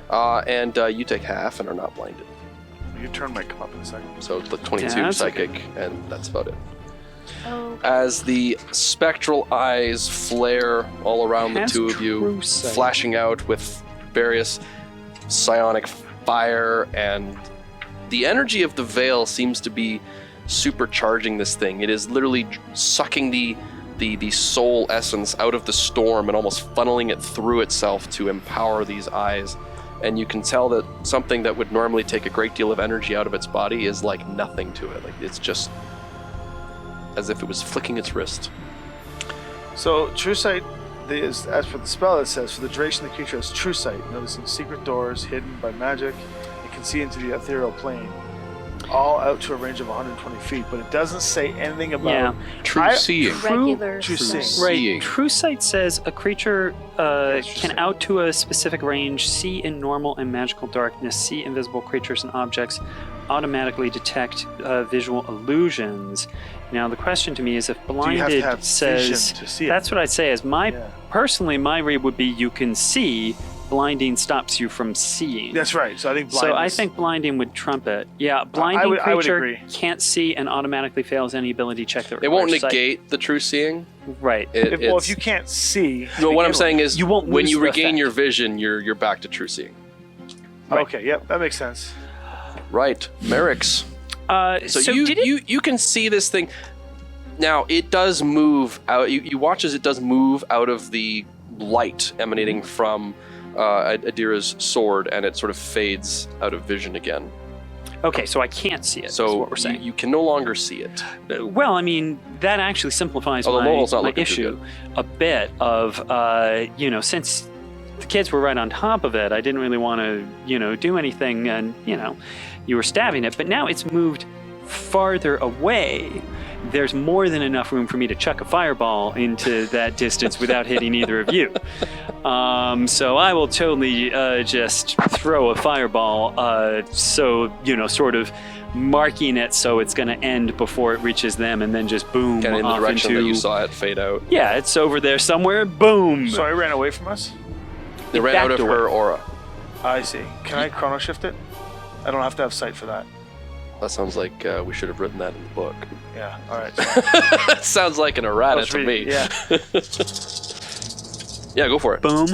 And you take half and are not blinded. Your turn might come up in a second. So the 22 Yeah, that's psychic, and that's about it. Oh, As the spectral eyes flare all around the Has two of you, true sight. flashing out with various psionic fire, and the energy of the veil seems to be supercharging this thing. It is literally sucking the soul essence out of the storm and almost funneling it through itself to empower these eyes. And you can tell that something that would normally take a great deal of energy out of its body is like nothing to it. Like it's just as if it was flicking its wrist. So, true sight is, as for the spell, it says, for the duration the creature has true sight, noticing secret doors hidden by magic. It can see into the ethereal plane, all out to a range of 120 feet. But it doesn't say anything about. Yeah. True seeing. regular. True sight. seeing. Right. Seeing. True sight says a creature Yes, true can sight. out to a specific range, see in normal and magical darkness, see invisible creatures and objects, automatically detect visual illusions. Now the question to me is if Do you have to blinded have says vision to see it? that's what I'd say is Yeah. personally my read would be you can see blinding stops you from seeing. That's right. So I think So blindness. I think blinding would trump it. Yeah, blinding I would creature agree. can't see and automatically fails any ability check that It won't requires sight. negate the true seeing. Right. If you can't see. No, what I'm saying is, You won't when lose you the regain effect. your vision, you're back to true seeing. Okay, yep, that makes sense. Right, Merrick's. So did it? you can see this thing. Now it does move out. You watch as it does move out of the light emanating from Adira's sword, and it sort of fades out of vision again. Okay, so I can't see it. is So what we're saying. you can no longer see it. Well, I mean, that actually simplifies Although Lowell's not my looking too issue a bit of, since the kids were right on top of it, I didn't really want to, do anything, and, you were stabbing it, but now it's moved farther away. There's more than enough room for me to chuck a fireball into that distance without hitting either of you. So I will totally just throw a fireball, sort of marking it so it's going to end before it reaches them, and then just boom And in the off direction into. that you saw it fade out. Yeah, it's over there somewhere. Boom. So it ran away from us? It ran out of backed her away. aura. I see. Can I chrono shift it? I don't have to have sight for that. That sounds like we should have written that in the book. Yeah, all right. Sounds like an errata Let's to read me. it, yeah. Yeah, go for it. Boom.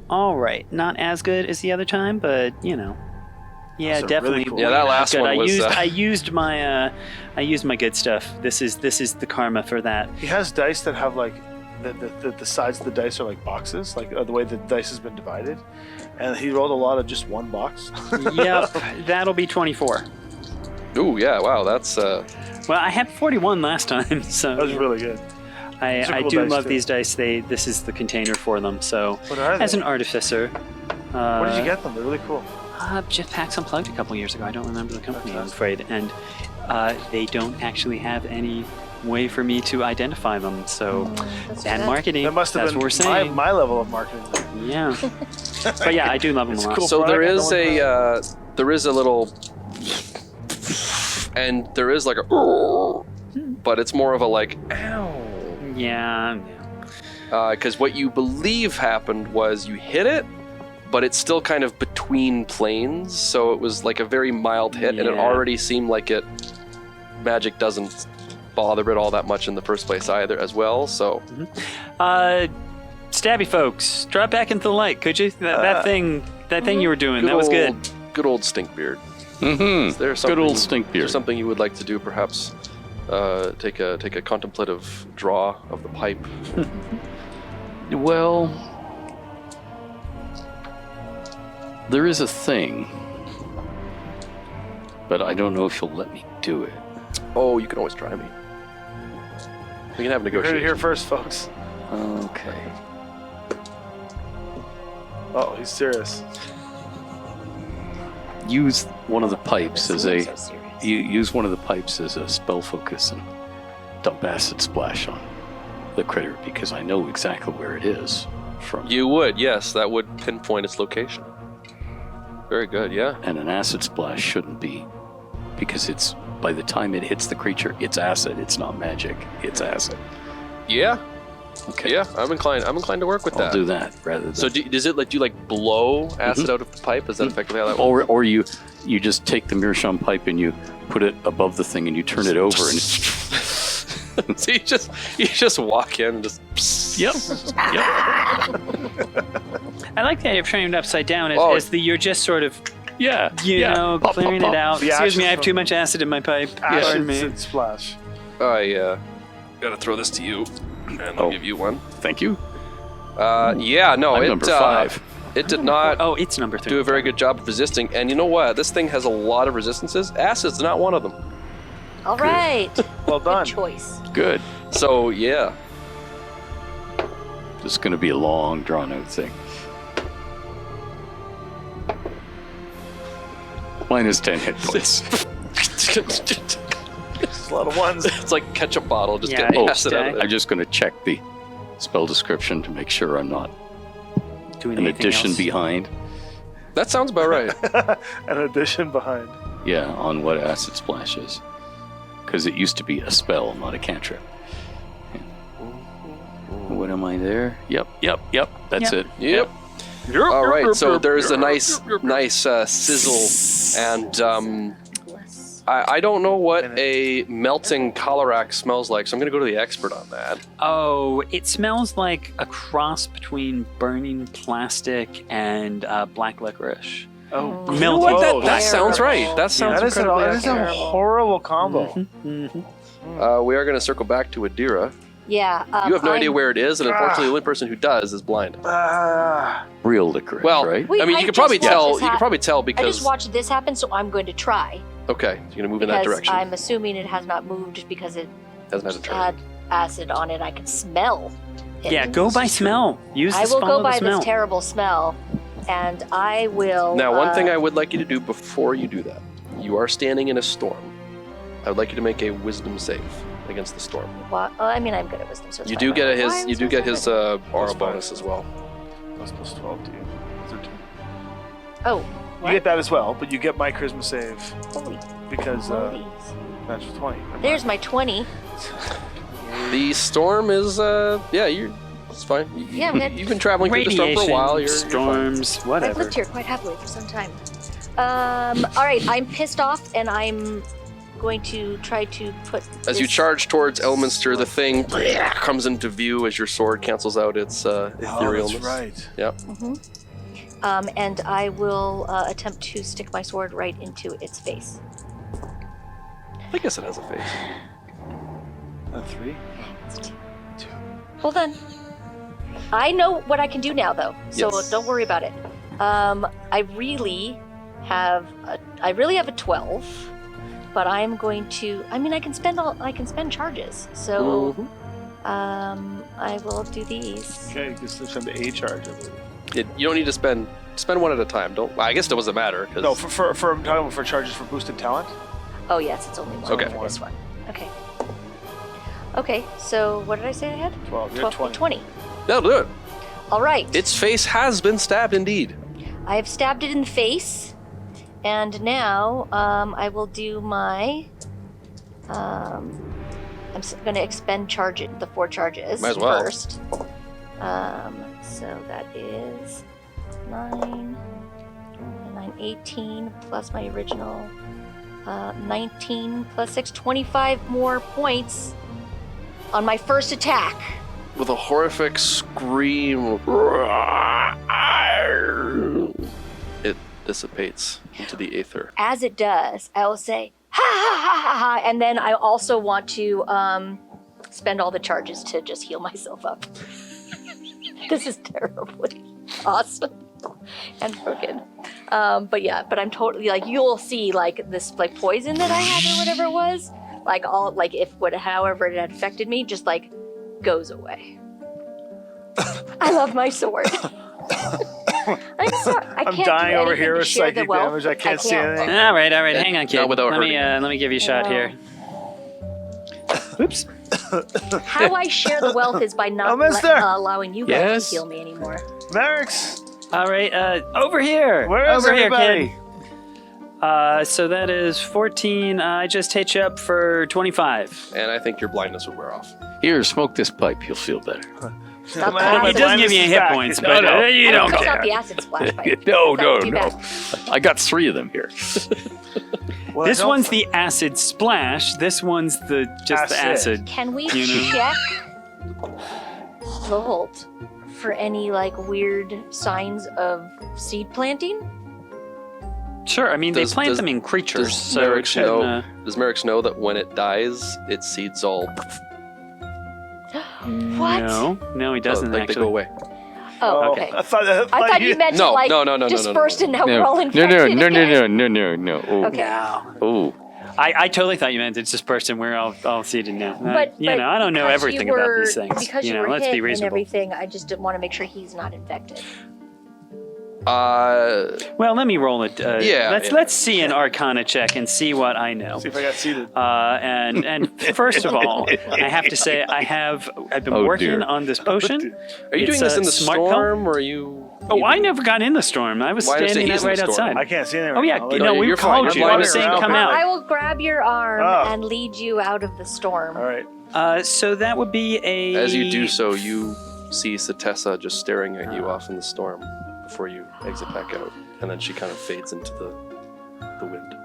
All right, not as good as the other time, but yeah, Those are definitely. really cool. Yeah, that last good. one was. I used my good stuff. This is the karma for that. He has dice that have like the sides of the dice are like boxes, like the way the dice has been divided, and he rolled a lot of just one box. Yep, that'll be 24. Ooh, yeah, wow, that's. Well, I had 41 last time, so That was really good. These are I cool do dice, love too. these dice. This is the container for them. So What are they? as an artificer, Where did you get them? They're really cool. Jeff Pax Unplugged a couple years ago. I don't remember the company, I'm afraid, and they don't actually have any way for me to identify them. So That's bad good. marketing. That must have That's been what we're saying. my level of marketing. Yeah, but yeah, I do love them It's a lot. cool. So there product, is no there is a little, and there is like a, but it's more of a like, ow. Yeah. Because what you believe happened was you hit it, but it's still kind of between planes, so it was like a very mild hit, and it Yeah. already seemed like magic doesn't bother it all that much in the first place either, as well. So Stabby folks, drop back into the light, could you? That thing you were doing, that was good. Good old Stinkbeard. Mm-hmm. Is there Good something, old Is there Stinkbeard. something you would like to do, perhaps? Take a contemplative draw of the pipe. Well, there is a thing, but I don't know if you'll let me do it. Oh, you can always try me. We can have You heard it negotiations. here first, folks. Okay. Oh, he's serious. Use one of the pipes as a So serious. you use one of the pipes as a spell focus and dump acid splash on the critter because I know exactly where it is from. You would, yes. That would pinpoint its location. Very good, yeah. And an acid splash shouldn't be because it's by the time it hits the creature, it's acid. It's not magic. It's acid. Yeah, Okay. yeah. I'm inclined to work with I'll that. do that rather than. So does it like, do you like blow acid out of the pipe? Is that effectively how that works? or you just take the meerschaum pipe and you put it above the thing and you turn it over and So you just walk in and just. yep. I like the idea of turning it upside down Oh. as you're just sort of, Yeah. clearing Pop, it pop, pop. out. The Excuse me, ashes I have too from- much acid in my pipe. Acid Pardon me. and splash. I gotta throw this to you, and I'll Oh. give you one. Thank you. Yeah, no, I'm it number 5. it did not Oh, it's number 3. do a very good job of resisting. And you know what? This thing has a lot of resistances. Acid's not one of them. All right. Well done. Good choice. Good. So yeah. This is going to be a long, drawn-out thing. Minus 10 hit points. It's a lot of ones. It's like ketchup bottle, just Yeah, getting oh, acid out of it. I'm just going to check the spell description to make sure I'm not Doing an anything addition else. behind. That sounds about right. An addition behind. Yeah, on what acid splash is. Because it used to be a spell, not a cantrip. What What am I there? Yep. That's it. Yep. All right. So there's a nice sizzle, and I don't know what a melting Colorac smells like, so I'm going to go to the expert on that. Oh, it smells like a cross between burning plastic and black licorice. Oh, Melting. You know what? That Terrible. sounds right. That sounds incredibly that is a accurate. horrible combo. We are going to circle back to Adira. Yeah. You have no idea I'm- where it is, and unfortunately, the only person who does is blind. Real licorice, Well, right? Wait, I mean, I you could just probably watched tell. this You could probably tell I because. just watched this happen, so I'm going to try. Okay, so you're going to move in that Because direction. I'm assuming it has not moved because it Hasn't had a turn. had acid on it. I can smell it. Yeah, go by smell. Use I the will follow go by the smell. this terrible smell, and I will. Now, one thing I would like you to do before you do that, you are standing in a storm. I would like you to make a wisdom save against the storm. I mean, I'm good at wisdom, so it's You fine, do get right? his. Why You was do I get so his good? aura +5. bonus as well. Plus 12 to you. 13. Oh, You what? get that as well, but you get my charisma save Holy because moly. that's 20. There's my 20. The storm is. It's fine. Yeah, man. You've been traveling through the storm for a while. You're fine. storms, I've whatever. lived here quite happily for some time. All right, I'm pissed off, and I'm going to try to put. As you this- charge towards Elminster, the thing comes into view as your sword cancels out its etherealness. Oh, that's right. Yep. And I will attempt to stick my sword right into its face. I guess it has a face. A 3? Hold on. I know what I can do now, though, so Yes. don't worry about it. I really have a 12, but I'm going to. I mean, I can spend charges, so I will do these. Okay, you can still send a charge, I believe. You don't need to spend one at a time. Don't. I guess it doesn't matter. 'Cause No, for I'm talking about for charges for boosted talent. Oh yes, it's only one Okay. for this one. Okay. Okay, so what did I say I had? 12. You're 12 at 20. that'll do it. All right. Its face has been stabbed, indeed. I have stabbed it in the face, and now I will do my. I'm going to expend the 4 charges Might as well. first. So that is 9, 18 plus my original 19 plus 6, 25 more points on my first attack. With a horrific scream, it dissipates into the aether. As it does, I will say, ha ha ha ha ha, and then I also want to spend all the charges to just heal myself up. This is terribly awesome and broken. But I'm totally, like, you'll see, like, this, like, poison that I had or whatever it was, like, however it had affected me, just, like, goes away. I love my sword. I'm sorry. I I'm can't dying do over anything here to with share the psychic wealth. damage. I can't see anything. All right. Hang on, kid. Not without let hurting me give you a shot here. Oops. How I share the wealth is by not Oh, mister! allowing you guys Yes? to heal me anymore. Merrick's, All right. Over here. where is over everybody? here, kid. So that is 14. I just hit you up for 25. And I think your blindness would wear off. Here, smoke this pipe. You'll feel better. Stop My that. He does give you blindness is hit back. points, No, but no. you don't That's care. not the acid splash bite. No, That no, would be no. bad. I got 3 of them here. Well, I This don't- one's the acid splash. This one's the Acid. acid. Can we You know. check the vault for any, like, weird signs of seed planting? Sure. I mean, Does- they plant does- them in creatures. Does So Merrick it shouldn't, know? Does Merrick know that when it dies, its seeds all What? No, he doesn't like they actually. go away? Oh, Okay. okay. I thought you meant No, to, like, no. dispersed and now we're No, all no, infected no, again. no. Oh, Okay. oh. I totally thought you meant it's just person. We're all seated now. But I don't know because everything you about were- these things. Because you you know, were let's hit be and reasonable. everything, I just didn't want to make sure he's not infected. Well, let me roll it. Yeah. Let's see an Arcana check and see what I know. See if I got seated. And first of all, I have to say I've been Oh, working dear. on this potion. Are you It's doing this a in the smart pill? storm, or are you? Oh, I never got in the storm. I was Why did I say standing he's in the right storm? outside. I can't see anything. Oh yeah, right now. Like, no, we you're fine. called You're you. I fine. was saying You're come fine. out. I will grab your arm Oh. and lead you out of the storm. All right. So that would be a. As you do so, you see Satessa just staring at you off in the storm before you exit back out, and then she kind of fades into the wind.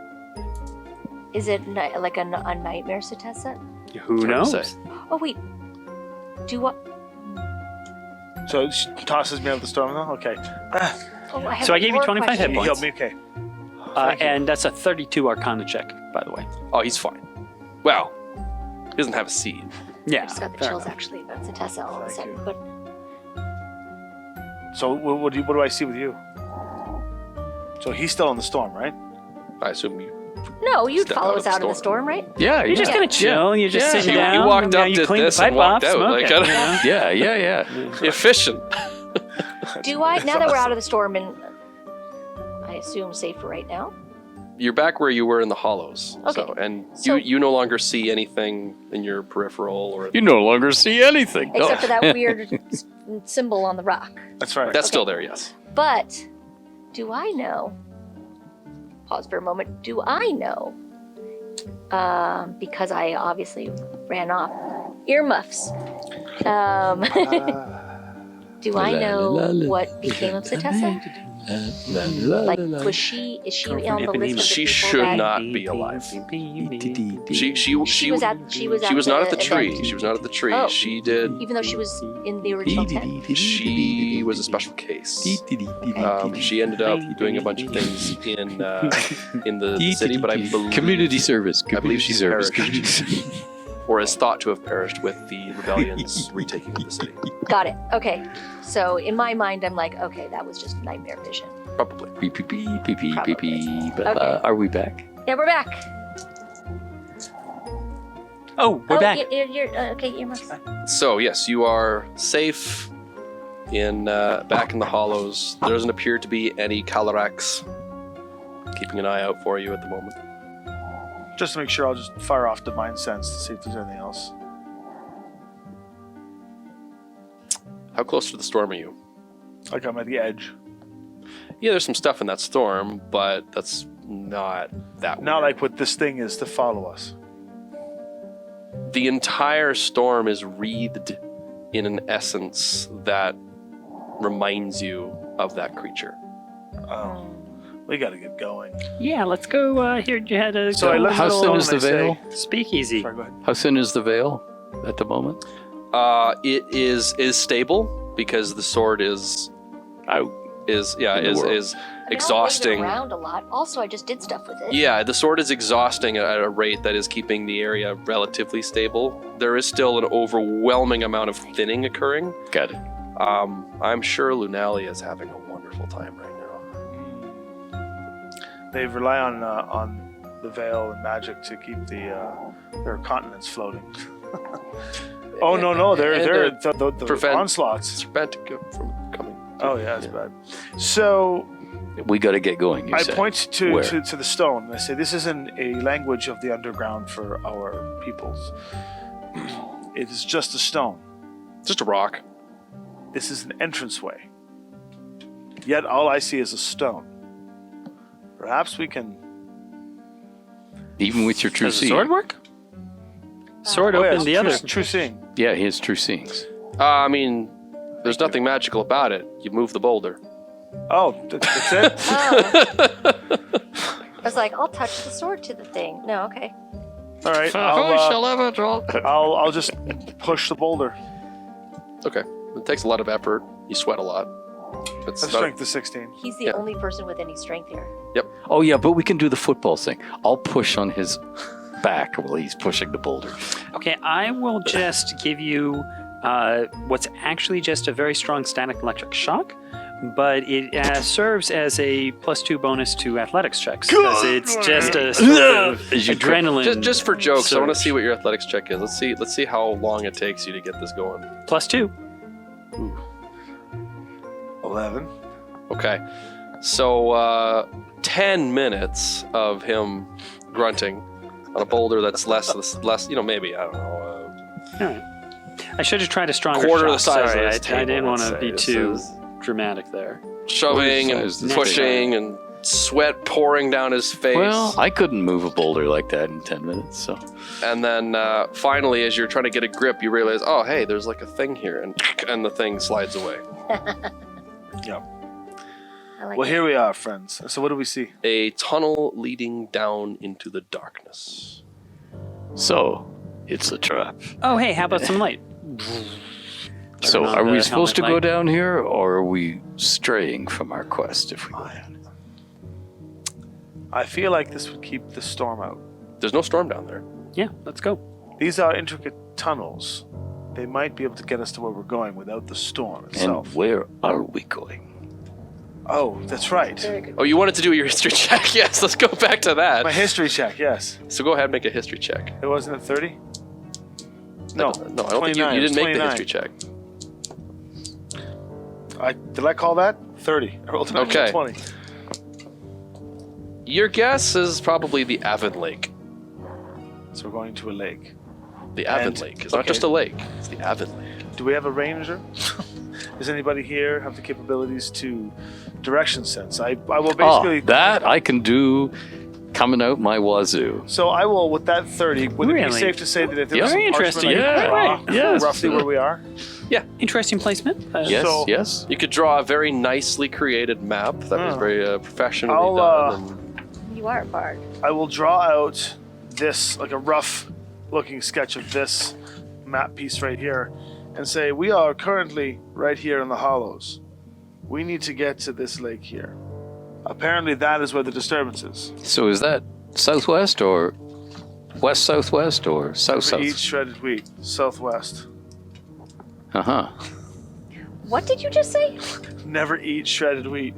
Is it like a nightmare, Satessa? Who Hard to knows? say. Oh wait. Do what? So she tosses me out of the storm now? Okay. Oh, I have So I gave you more 25 hit You points. healed me? Okay. Thank you. And that's a 32 Arcana check, by the way. Oh, he's fine. Well, he doesn't have a seed. Yeah. I just got the fair chills enough. actually about Satessa all of a Thank sudden. you. But So what do I see with you? So he's still in the storm, right? I assume you. no, you'd Step follow out us of the out of the storm, right? Yeah, You're just yeah. gonna chill. You're just Yeah. sitting You down. walked and now up, you did clean this, the pipe and walked off, out, smoke like, it, I you don't- know? Yeah. Efficient. Do I now that we're out of the storm and I assume safe for right now? You're back where you were in the hollows. Okay. So, and So- you no longer see anything in your peripheral or. You no longer see anything. Except for that weird symbol on the rock. That's right. That's still there, yes. But do I know? Pause for a moment. Do I know? Because I obviously ran off. Earmuffs. Do I know what became of Satessa? Like, was she? Is she on the list of the She people should that- not be alive. She was not at the tree. event. She was not at the tree. Oh. She did. Even though she was in the original tent. She was a special case. She ended up doing a bunch of things in the city, but I believe Community service. I believe she's Community perished, or is thought to have perished with the rebellion's retaking of the city. Got it. Okay. So in my mind, I'm like, okay, that was just nightmare vision. Probably. Okay. Are we back? Yeah, we're back. Oh, we're back. You're okay. Earmuffs. So yes, you are safe in back in the hollows. There doesn't appear to be any Calyrax keeping an eye out for you at the moment. Just to make sure, I'll just fire off Divine Sense to see if there's anything else. How close to the storm are you? Like I'm at the edge. Yeah, there's some stuff in that storm, but that's not that Not weird. like what this thing is to follow us. The entire storm is wreathed in an essence that reminds you of that creature. Oh, we gotta get going. Yeah, let's go. Here, you had a So I left How it soon alone is and the I say- veil? speakeasy. Sorry, go ahead. How thin is the veil at the moment? It is stable because the sword is Out. is In the world. is I mean, I don't wave it exhausting. around a lot. Also, I just did stuff with it. Yeah, the sword is exhausting at a rate that is keeping the area relatively stable. There is still an overwhelming amount of thinning occurring. Got it. I'm sure Lunali is having a wonderful time right now. They rely on the veil and magic to keep their continents floating. Oh no, they're the prevent- onslaughts. Prevent it from coming. Oh yeah, that's bad. So We got to get going. You I said. point to Where? the stone. I say, this isn't a language of the underground for our peoples. It is just a stone. Just a rock. This is an entranceway. Yet all I see is a stone. Perhaps we can. Even with your true Does the seeing. sword work? Sword Oh, yeah, opened the true, other. true seeing. Yeah, he has true seeings. I mean, there's nothing magical about it. You move the boulder. Oh, that's it. Oh. I was like, I'll touch the sword to the thing. No, okay. All right. I'll just push the boulder. Okay. It takes a lot of effort. You sweat a lot. It's That's not- strength of 16. He's the Yeah. only person with any strength here. Oh yeah, but we can do the football thing. I'll push on his back while he's pushing the boulder. Okay, I will just give you what's actually just a very strong static electric shock, but it serves as a +2 bonus to athletics checks because it's just a sort of As you adrenaline. Just for jokes, I want to surge. see what your athletics check is. Let's see how long it takes you to get this going. +2. 11. Okay. So 10 minutes of him grunting on a boulder that's less, maybe, I don't know, All right. I should have tried a stronger quarter of the shot. size Sorry, of this I didn't table, want to let's be say. This too is dramatic there. shoving and Quarter size this pushing and sweat pouring down his face. Well, I couldn't move a boulder like that in 10 minutes, so. And then finally, as you're trying to get a grip, you realize, oh, hey, there's like a thing here, and the thing slides away. Yeah. I like Well, it. here we are, friends. So what do we see? A tunnel leading down into the darkness. So, it's a trap. Oh, hey, how about some light? So, Turn on are we the supposed to helmet go light. down here, or are we straying from our quest if we go down? I feel like this would keep the storm out. There's no storm down there. Yeah, let's go. These are intricate tunnels. They might be able to get us to where we're going without the storm itself. And where are we going? Oh, that's right. Very good. Oh, you wanted to do your history check? Yes, let's go back to that. My history check, yes. So go ahead and make a history check. It wasn't at 30? No, No, I don't think you 29, didn't make the 29. history check. Did I call that? 30. I rolled a Okay. 20. Your guess is probably the Avon Lake. So we're going to a lake. The Avon And- Lake. It's not okay. just a lake. It's the Avon Lake. Do we have a ranger? Does anybody here have the capabilities to direction sense? I will basically... that I can do coming out my wazoo. So I will, with that 30, would it be Really? safe to say that if there Yeah. was some Very parchment, interesting. I could Yeah. draw Right. Yes. roughly where we are? Interesting placement. Yes, So- yes. You could draw a very nicely created map that was Oh. very professionally I'll, done. You are a bard. I will draw out this, like a rough looking sketch of this map piece right here, and say, we are currently right here in the hollows. We need to get to this lake here. Apparently that is where the disturbance is. So is that southwest or west-southwest or south-south? Eat shredded wheat, southwest. Uh-huh. What did you just say? Never eat shredded wheat.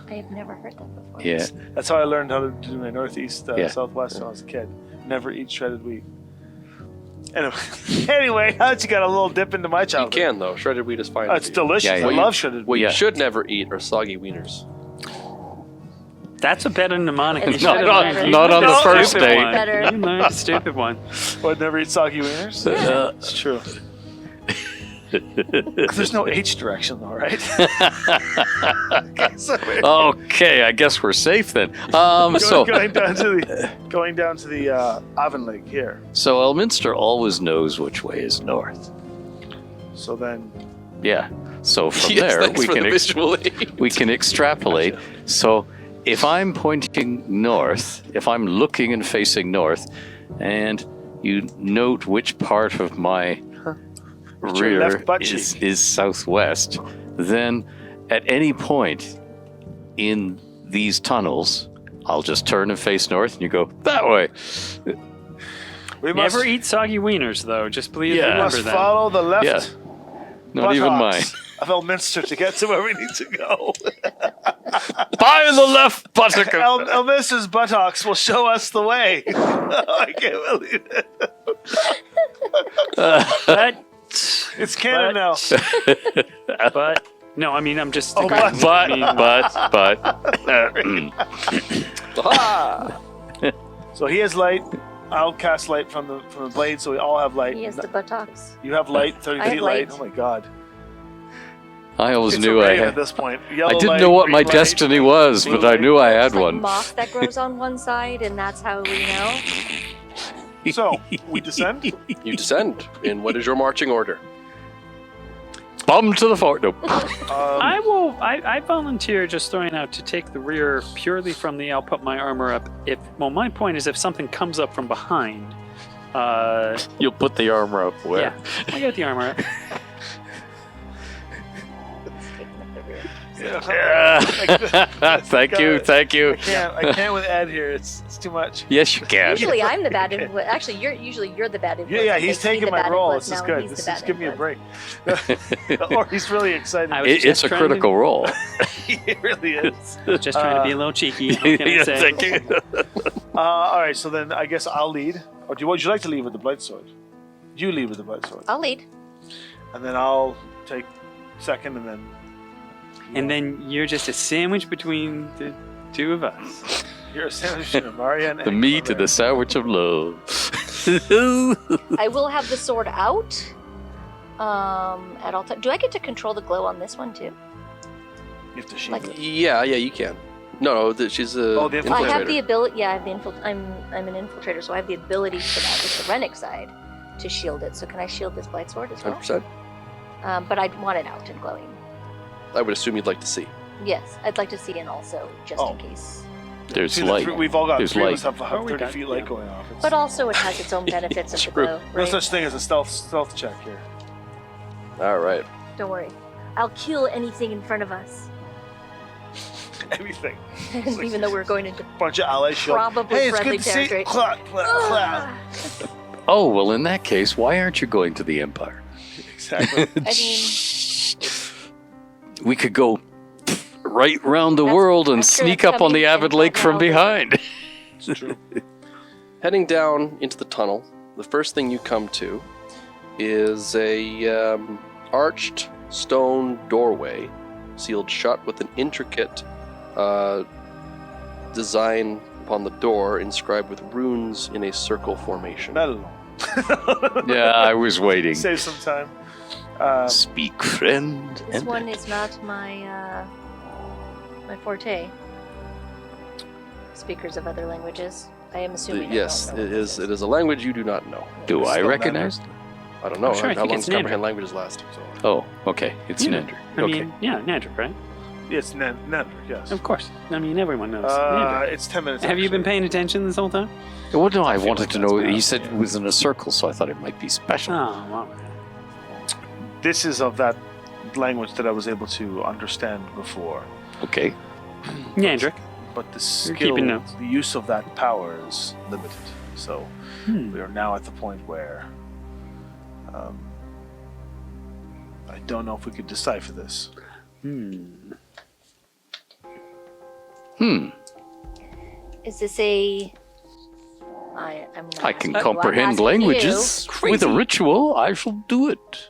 I have never heard that before. Yeah. That's how I learned how to do my northeast, Yeah. southwest when I was a kid. Never eat shredded wheat. Anyway, now that you got a little dip into my You childhood. can, though. Shredded wheat is fine. Oh, to it's eat. delicious. Yeah, yeah. I love shredded What wheat. you Yeah. should never eat are soggy wieners. That's a better mnemonic. It's You not should've on- learned. not on the You learned first stupid date. one. Better. You learned a stupid one. Would never eat soggy wieners? It's true. There's no H direction though, right? Okay, I guess we're safe then. So going down to the Avon Lake here. So Elminster always knows which way is north. So then, Yeah. So from Yes, there thanks we for can the visual aid. we can extrapolate. So if I'm pointing north, if I'm looking and facing north, and you note which part of my your rear left butt is southwest, then at any point in these tunnels, I'll just turn and face north, and you go that way. we must, Never eat soggy wieners, though. Just please Yeah. we remember must that. follow the left Yeah. Not even mine. buttocks of Elminster to get to where we need to go. By the left buttock. Elminster's buttocks will show us the way. I can't believe it. But, It's canon now. but no, I mean I'm just. Oh, agreeing. but- I mean, Ah! So he has light. I'll cast light from the blade, so we all have light. He has the buttocks. You have light, 30 I have feet light. light. Oh my god. I always It's knew a I raid had. at this point. I Yellow didn't light, know what green my light. destiny was, but I knew I had It's like one. moss that grows on one side, and that's how we know. So, we descend? You descend. In what is your marching order? Bum to the fort. Nope. I will. I volunteer just throwing out to take the rear purely from the. I'll put my armor up. My point is if something comes up from behind. You'll put the armor up where? Yeah, I got the armor up. Thank you. I can't with Ed here. It's too much. Yes, you can. Usually I'm the bad influence. Actually, you're the bad influence. Yeah, It he's makes me taking the my bad role. influence. This is Now good. he's This the is bad give me a influence. break. Or he's really excited. I was just It's a trying to- critical role. He really is. Just trying to be a little cheeky. What can I Yeah, say? thank you. All right, so then I guess I'll lead. Or would you like to lead with the blight sword? You lead with the blight sword, I'll lead. and then I'll take second, and then And then you're just a sandwich between the two of us. you're a sandwich in Imaria and The meat and the sandwich of love. I will have the sword out. At all times. Do I get to control the glow on this one too? You have to sheath Like- it. Yeah, you can. No, she's a. Oh, the infiltrator. I have the ability. Yeah, I have the I'm an infiltrator, so I have the ability for that with the Rennick side to shield it. So can I shield this blight sword as well? 100%. But I'd want it out and glowing. I would assume you'd like to see. Yes, I'd like to see, and also just in case. There's See, light. we've all got There's three of us light. have we 30 got- feet light yeah. going off. It's, But also, it has its own benefits of the True. glow. no Right? such thing as a stealth check here. All right. Don't worry, I'll kill anything in front of us. Anything. Even though we're going into Bunch of allies show up. probably Hey, it's friendly good to territory. see. Clap, clap, clap. Oh, well, in that case, why aren't you going to the Empire? Exactly. I mean, We could go right round the That's- world and that's true, sneak that's up on the coming Avid in Lake from now. behind. It's true. Heading down into the tunnel, the first thing you come to is a arched stone doorway, sealed shut with an intricate design upon the door inscribed with runes in a circle formation. Melon. Yeah, I was waiting. Save some time. Speak, friend. this and one is not my my forte. Speakers of other languages. I am assuming. Yes, I don't know it what is. this It is a language you do not know. Do I Still recognize? I don't know. I'm sure, I How think long it's does comprehend Nandric. languages last? Oh, okay. It's Yeah. Nandric. I Okay. mean, yeah, Nandric, right? It's Nandric, yes. Of course. I mean, everyone knows Nandric. It's 10 minutes. Have you been actually. paying attention this whole time? Well, no, I feel wanted like to that's know. bad, He said yeah. it was in a circle, so I thought it might be special. Oh, well. This is of that language that I was able to understand before. Okay. Nandric. But the You're skill, keeping notes. the use of that power is limited. So Hmm. we are now at the point where I don't know if we could decipher this. Hmm. Is this a? I'm not I can asking you, I'm comprehend asking languages. Crazy. With a ritual, I shall do it.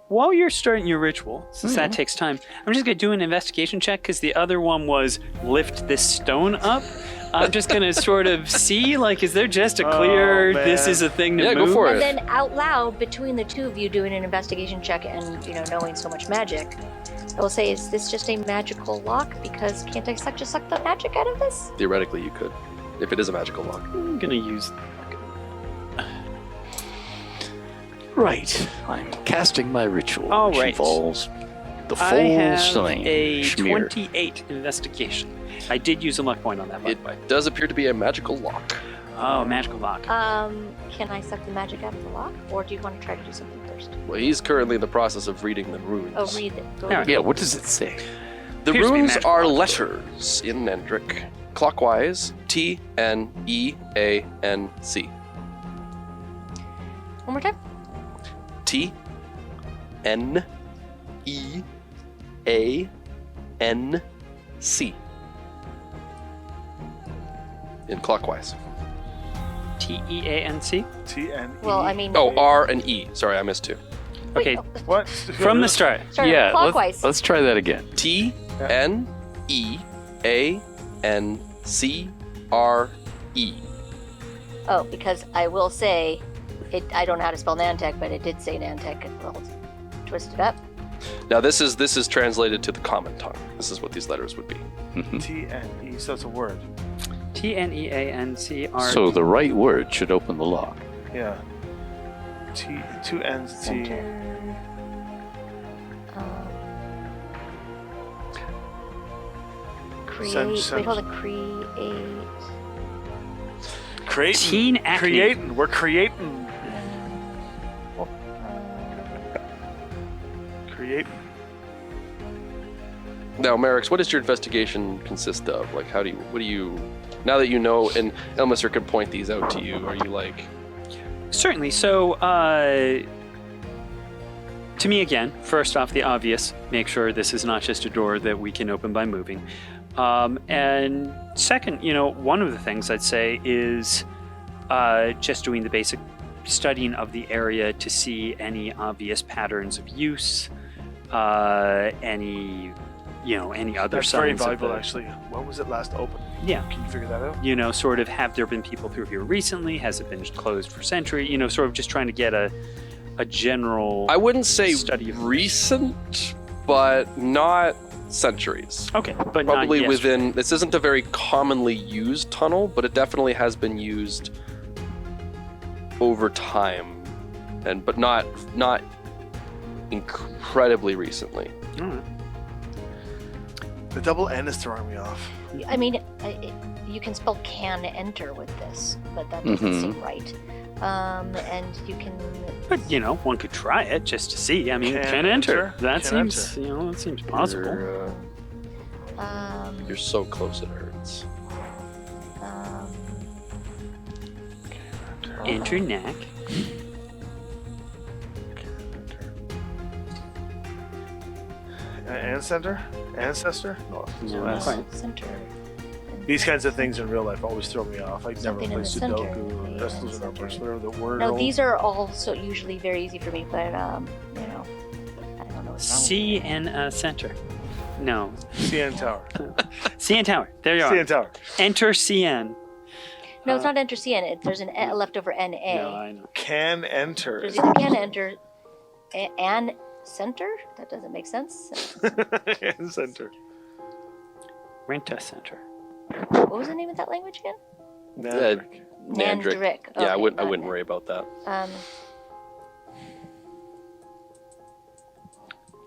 While you're starting your ritual, since that takes time, I'm just going to do an investigation check because the other one was lift this stone up. I'm just going to sort of see, like, is there just a clear, Oh, man. this is a thing to Yeah, move? go for And it. then out loud, between the two of you doing an investigation check and knowing so much magic, I will say, is this just a magical lock? Because can't I just suck the magic out of this? Theoretically, you could, if it is a magical lock. I'm going to use... Right. I'm casting my ritual. All which right. involves the full I have sling. a schmear. 28 investigation. I did use a luck point on that, by It the way. does appear to be a magical lock. Oh, magical lock. Can I suck the magic out of the lock? Or do you want to try to do something first? Well, he's currently in the process of reading the runes. Oh, read it. Go Yeah. read Yeah, it. what does it say? The Appears to be runes magical are lock. letters in Nendric. Clockwise, T-N-E-A-N-C. One more time. T-N-E-A-N-C. In clockwise. T-E-A-N-C? T-N-E. Well, I mean, Oh, R and E. Sorry, I missed two. wait, Okay, oh, What? from the start. sorry, yeah, clockwise. let's try that again. T-N-E-A-N-C-R-E. Oh, because I will say, I don't know how to spell Nantec, but it did say Nantec. I'll twist it up. Now this is translated to the common tongue. This is what these letters would be. T-N-E, so it's a word. T-N-E-A-N-C-R. So the right word should open the lock. Yeah. T, two N's, T. Center. Create. Wait, hold on. Create. Teen acne. Creating. We're creating. Creating. Now, Merrick, what does your investigation consist of? Like, what do you, now that you know, and Elmister can point these out to you, are you like, Certainly. So, to me again, first off, the obvious, make sure this is not just a door that we can open by moving. And second, one of the things I'd say is just doing the basic studying of the area to see any obvious patterns of use, any other That's very signs of valuable, the, actually. When was it last open? Yeah. Can you figure that out? Sort of, have there been people through here recently? Has it been closed for century? Sort of just trying to get a general I wouldn't say study of recent, but not centuries. Okay, but Probably not within. This isn't a very commonly used tunnel, but it definitely has been used over time, but not incredibly recently. All right. The double N is throwing me off. I mean, you can spell can enter with this, but that doesn't seem right. And you can. But one could try it just to see. I mean, can enter. That seems, that seems possible. You're so close it hurts. Enter neck. Ancestor? No, No, not quite. Center. these kinds of things in real life always throw me off. I never Something play in the center. Sudoku, Yeah, Crystals and center. Numbers, whatever the word. No, these are also usually very easy for me, but I don't know what's wrong. CN center. No. CN Tower. CN tower. There you are. CN Tower. Enter CN. No, it's not enter CN. There's an leftover NA. No, I know. Can enter. There's either can enter and center. That doesn't make sense. And center. Renta center. What was the name of that language again? Nandric. Nandric. Yeah, I Okay, wouldn't got it. worry about that.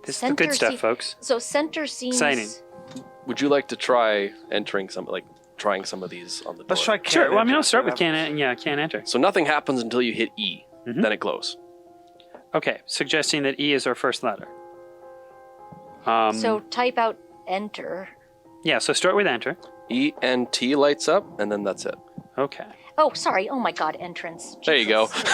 This is the good Center stuff, se- folks. So center seems Exciting. Would you like to try entering trying some of these on the door? Let's try can Sure. Well, I mean, enter. I'll start with can enter. So nothing happens until you hit E. Mhm. Then it glows. Okay, suggesting that E is our first letter. So type out enter. Yeah, so start with enter. E and T lights up, and then that's it. Okay. Oh, sorry. Oh my God, entrance. There you go. Jesus.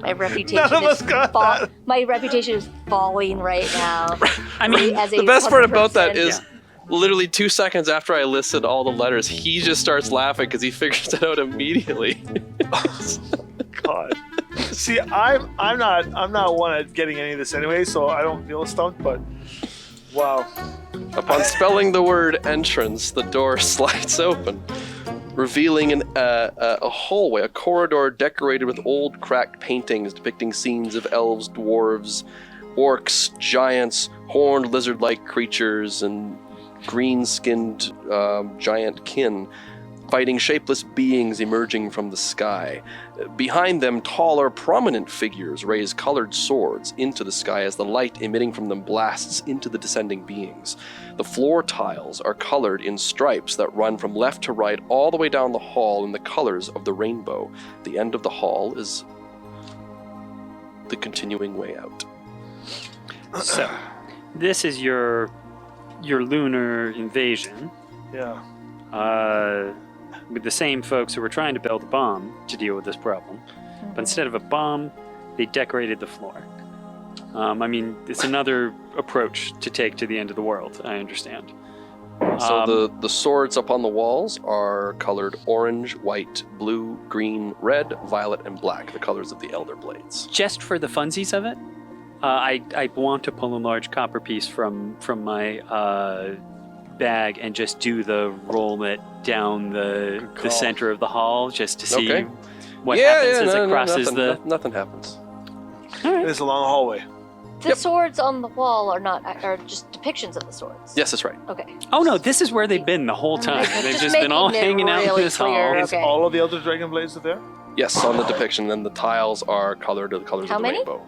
My reputation None of us is got that. My reputation is falling right now. I mean, As a The best part about that person. is literally 2 seconds after I listed all the letters, he just starts laughing because he figures it out immediately. God. See, I'm not one at getting any of this anyway, so I don't feel stumped. But wow. Upon spelling the word entrance, the door slides open, revealing a hallway, a corridor decorated with old cracked paintings depicting scenes of elves, dwarves, orcs, giants, horned lizard-like creatures, and green-skinned giant kin, fighting shapeless beings emerging from the sky. Behind them, taller, prominent figures raise colored swords into the sky as the light emitting from them blasts into the descending beings. The floor tiles are colored in stripes that run from left to right all the way down the hall in the colors of the rainbow. The end of the hall is the continuing way out. so this is your lunar invasion. Yeah. With the same folks who were trying to build a bomb to deal with this problem. But instead of a bomb, they decorated the floor. I mean, it's another approach to take to the end of the world, I understand. So the swords up on the walls are colored orange, white, blue, green, red, violet, and black, the colors of the Elder Blades. Just for the funsies of it, I want to pull a large copper piece from my bag and just do the roll it down the center of the hall just to see what happens as it crosses nothing happens. It's a long hallway. The swords on the wall are just depictions of the swords. Yes, that's right. Okay. Oh no, this is where they've been the whole time. Just They've just been all making it hanging out in really this clear. hall. Is Okay. all of the Elder Dragon Blades there? Yes, on the depiction, then the tiles are colored to the colors How of the many? rainbow.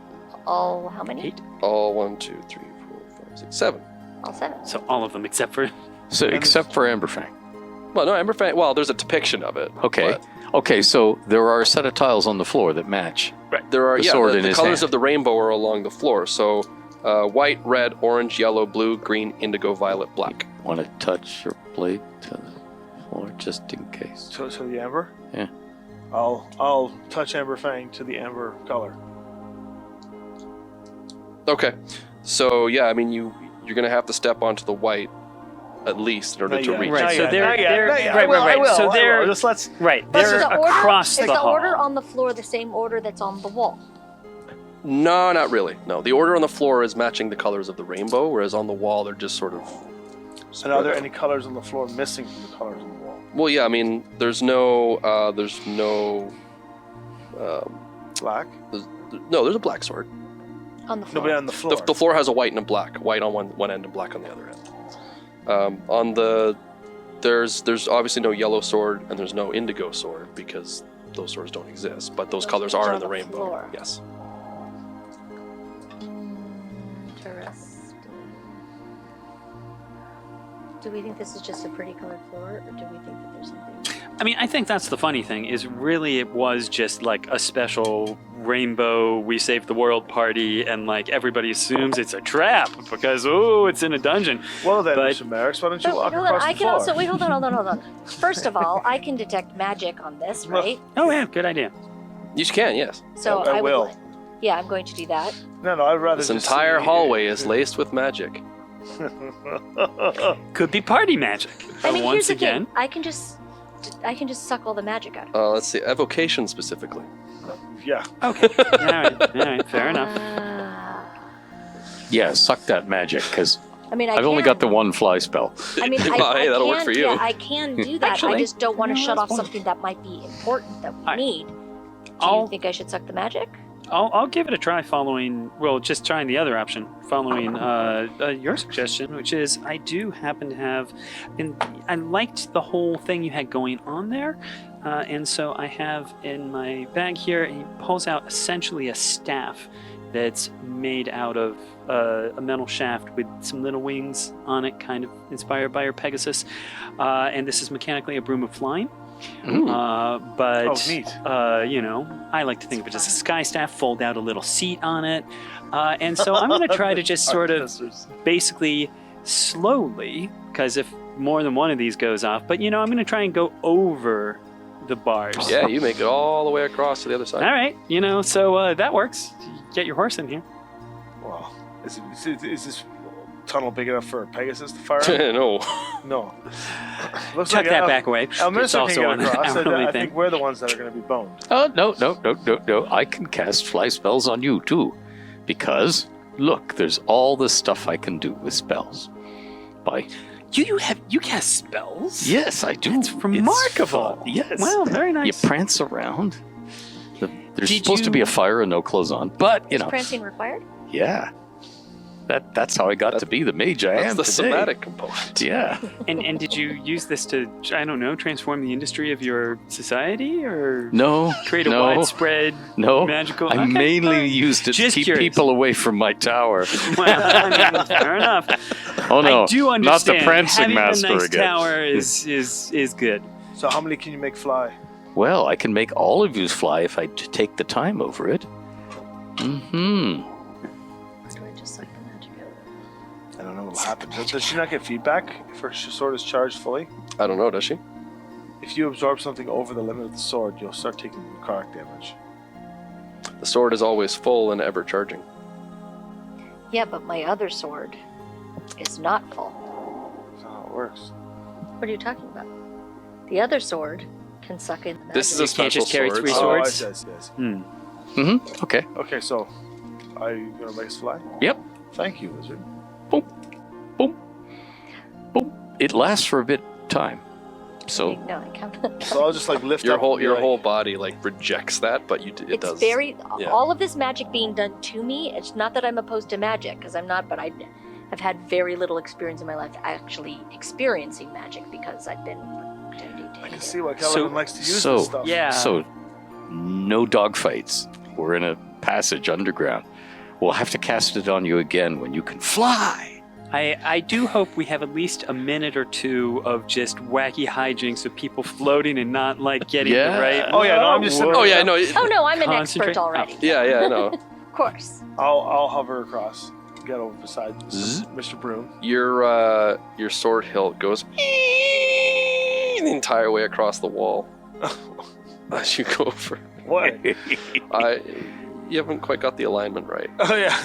All how many? 8. All 1, 2, 3, 4, 5, 6, 7. All 7. So all of them except for So except for Amberfang. Well, no, Emberfang. Well, there's a depiction of it. Okay. but Okay, so there are a set of tiles on the floor that match. there are The sword in the his colors hand. of the rainbow are along the floor. So white, red, orange, yellow, blue, green, indigo, violet, black. Want to touch your blade to the floor just in case? So the amber. Yeah. I'll touch Amber Fang to the amber color. Okay. So yeah, I mean you're gonna have to step onto the white at least in order to reach. Right, it. so they're- I will. right. So I they're- will. Just let's. right. But They're is the order, across is the the hall. order on the floor the same order that's on the wall? No, not really. No, the order on the floor is matching the colors of the rainbow, whereas on the wall they're just sort of. And are there spread any colors on the floor missing from the colors on the wall? Well, yeah. I mean, there's no Black. No, there's a black sword. On the No, floor. but on the floor. The floor has a white and a black. White on one end and black on the other end. There's obviously no yellow sword and there's no indigo sword because those swords don't exist. But those colors are in the rainbow. floor. Yes. Interesting. Do we think this is just a pretty colored floor, or do we think that there's something? I mean, I think that's the funny thing, is really it was just like a special rainbow, we saved the world party, and like everybody assumes it's a trap because, oh, it's in a dungeon. Well then, But- Mr. Merrick, why don't you But walk hold across on, I the can floor? also wait. Hold on. First of all, I can detect magic on this, right? Oh, yeah, good idea. You can, yes. So I would will. like- yeah, I'm going to do that. No, I'd rather This just entire see- hallway is laced with magic. Could be party magic. I mean, Once here's the again, thing. I can just suck all the magic out of it. Let's see, evocation specifically. Yeah. okay. All right, fair enough. Yeah, suck that magic, because I mean, I've only can. got the one fly spell. I mean, Well, hey, that'll work can, for you. Yeah, I can do that. I Actually, just don't want to no, shut that's off fine. something that might be important that we I- need. Do I'll- you think I should suck the magic? I'll give it a try following, well, just trying the other option, following your suggestion, which is I do happen to have, I liked the whole thing you had going on there, and so I have in my bag here, he pulls out essentially a staff that's made out of a metal shaft with some little wings on it, kind of inspired by our Pegasus, and this is mechanically a broom of flying. But Oh, neat. you know, I like to think of it as a sky staff, fold out a little seat on it, and so I'm going to try to just sort of basically slowly, because if more than one of these goes off, but you know, I'm going to try and go over the bars. Yeah, you make it all the way across to the other side. All right, you know, so that works. Get your horse in here. Well, is this tunnel big enough for a Pegasus to fire? out? No. No. Looks Tuck like that back away. El It's Minister also can an get across. hourly I thing. think we're the ones that are going to be boned. Oh, no. I can cast fly spells on you, too. Because, look, there's all the stuff I can do with spells. You cast spells? Yes, I do. That's remarkable. It's fun. Yes. Wow, very nice. You prance around. There's Did supposed to be you- a fire and no clothes on. But, you Is know, prancing required? yeah. That's how I got to be the mage I That's am the today. somatic component. Yeah. And did you use this to, I don't know, transform the industry of your society, or No. create a no, widespread No. magical? I Okay, mainly all right. used it Just to keep curious. people away from my tower. Well, I mean, fair enough. Oh no, I do not understand. the prancing Having master a nice again. tower is good. So how many can you make fly? Well, I can make all of you fly if I take the time over it. Mm-hmm. Or do I just suck the magic out? I don't know what will happen. Does she not get feedback if her sword is charged fully? I don't know, does she? If you absorb something over the limit of the sword, you'll start taking necrotic damage. The sword is always full and ever charging. Yeah, but my other sword is not full. That's not how it works. What are you talking about? The other sword can suck in the magic. This is a You can't special just carry sword. three so- swords? Oh, I see, I see, I see. Mm-hmm. Okay. Okay, so are you going to make us fly? Yep. Thank you, wizard. Boom. Boom. Boom. It lasts for a bit of time. So No, I can't. So I'll just like lift Your up whole and be your like- whole body like rejects that, but it It's does. very yeah. all of this magic being done to me. It's not that I'm opposed to magic, because I'm not, but I've had very little experience in my life actually experiencing magic because I've been pretending to I can hate see it. why Kelvin So- likes to use so- this stuff. Yeah. So, no dogfights. We're in a passage underground. We'll have to cast it on you again when you can fly. I do hope we have at least a minute or two of just wacky hijinks of people floating and not like getting Yeah. the right. Oh, yeah, no, I'm just- Oh yeah, no. Oh no, I'm an Concentrate- expert already. Yeah, I know. Of course. I'll hover across, get over beside Zzz. Mr. Broom. Your sword hilt goes the entire way across the wall as you go over. What? You haven't quite got the alignment right. Oh yeah.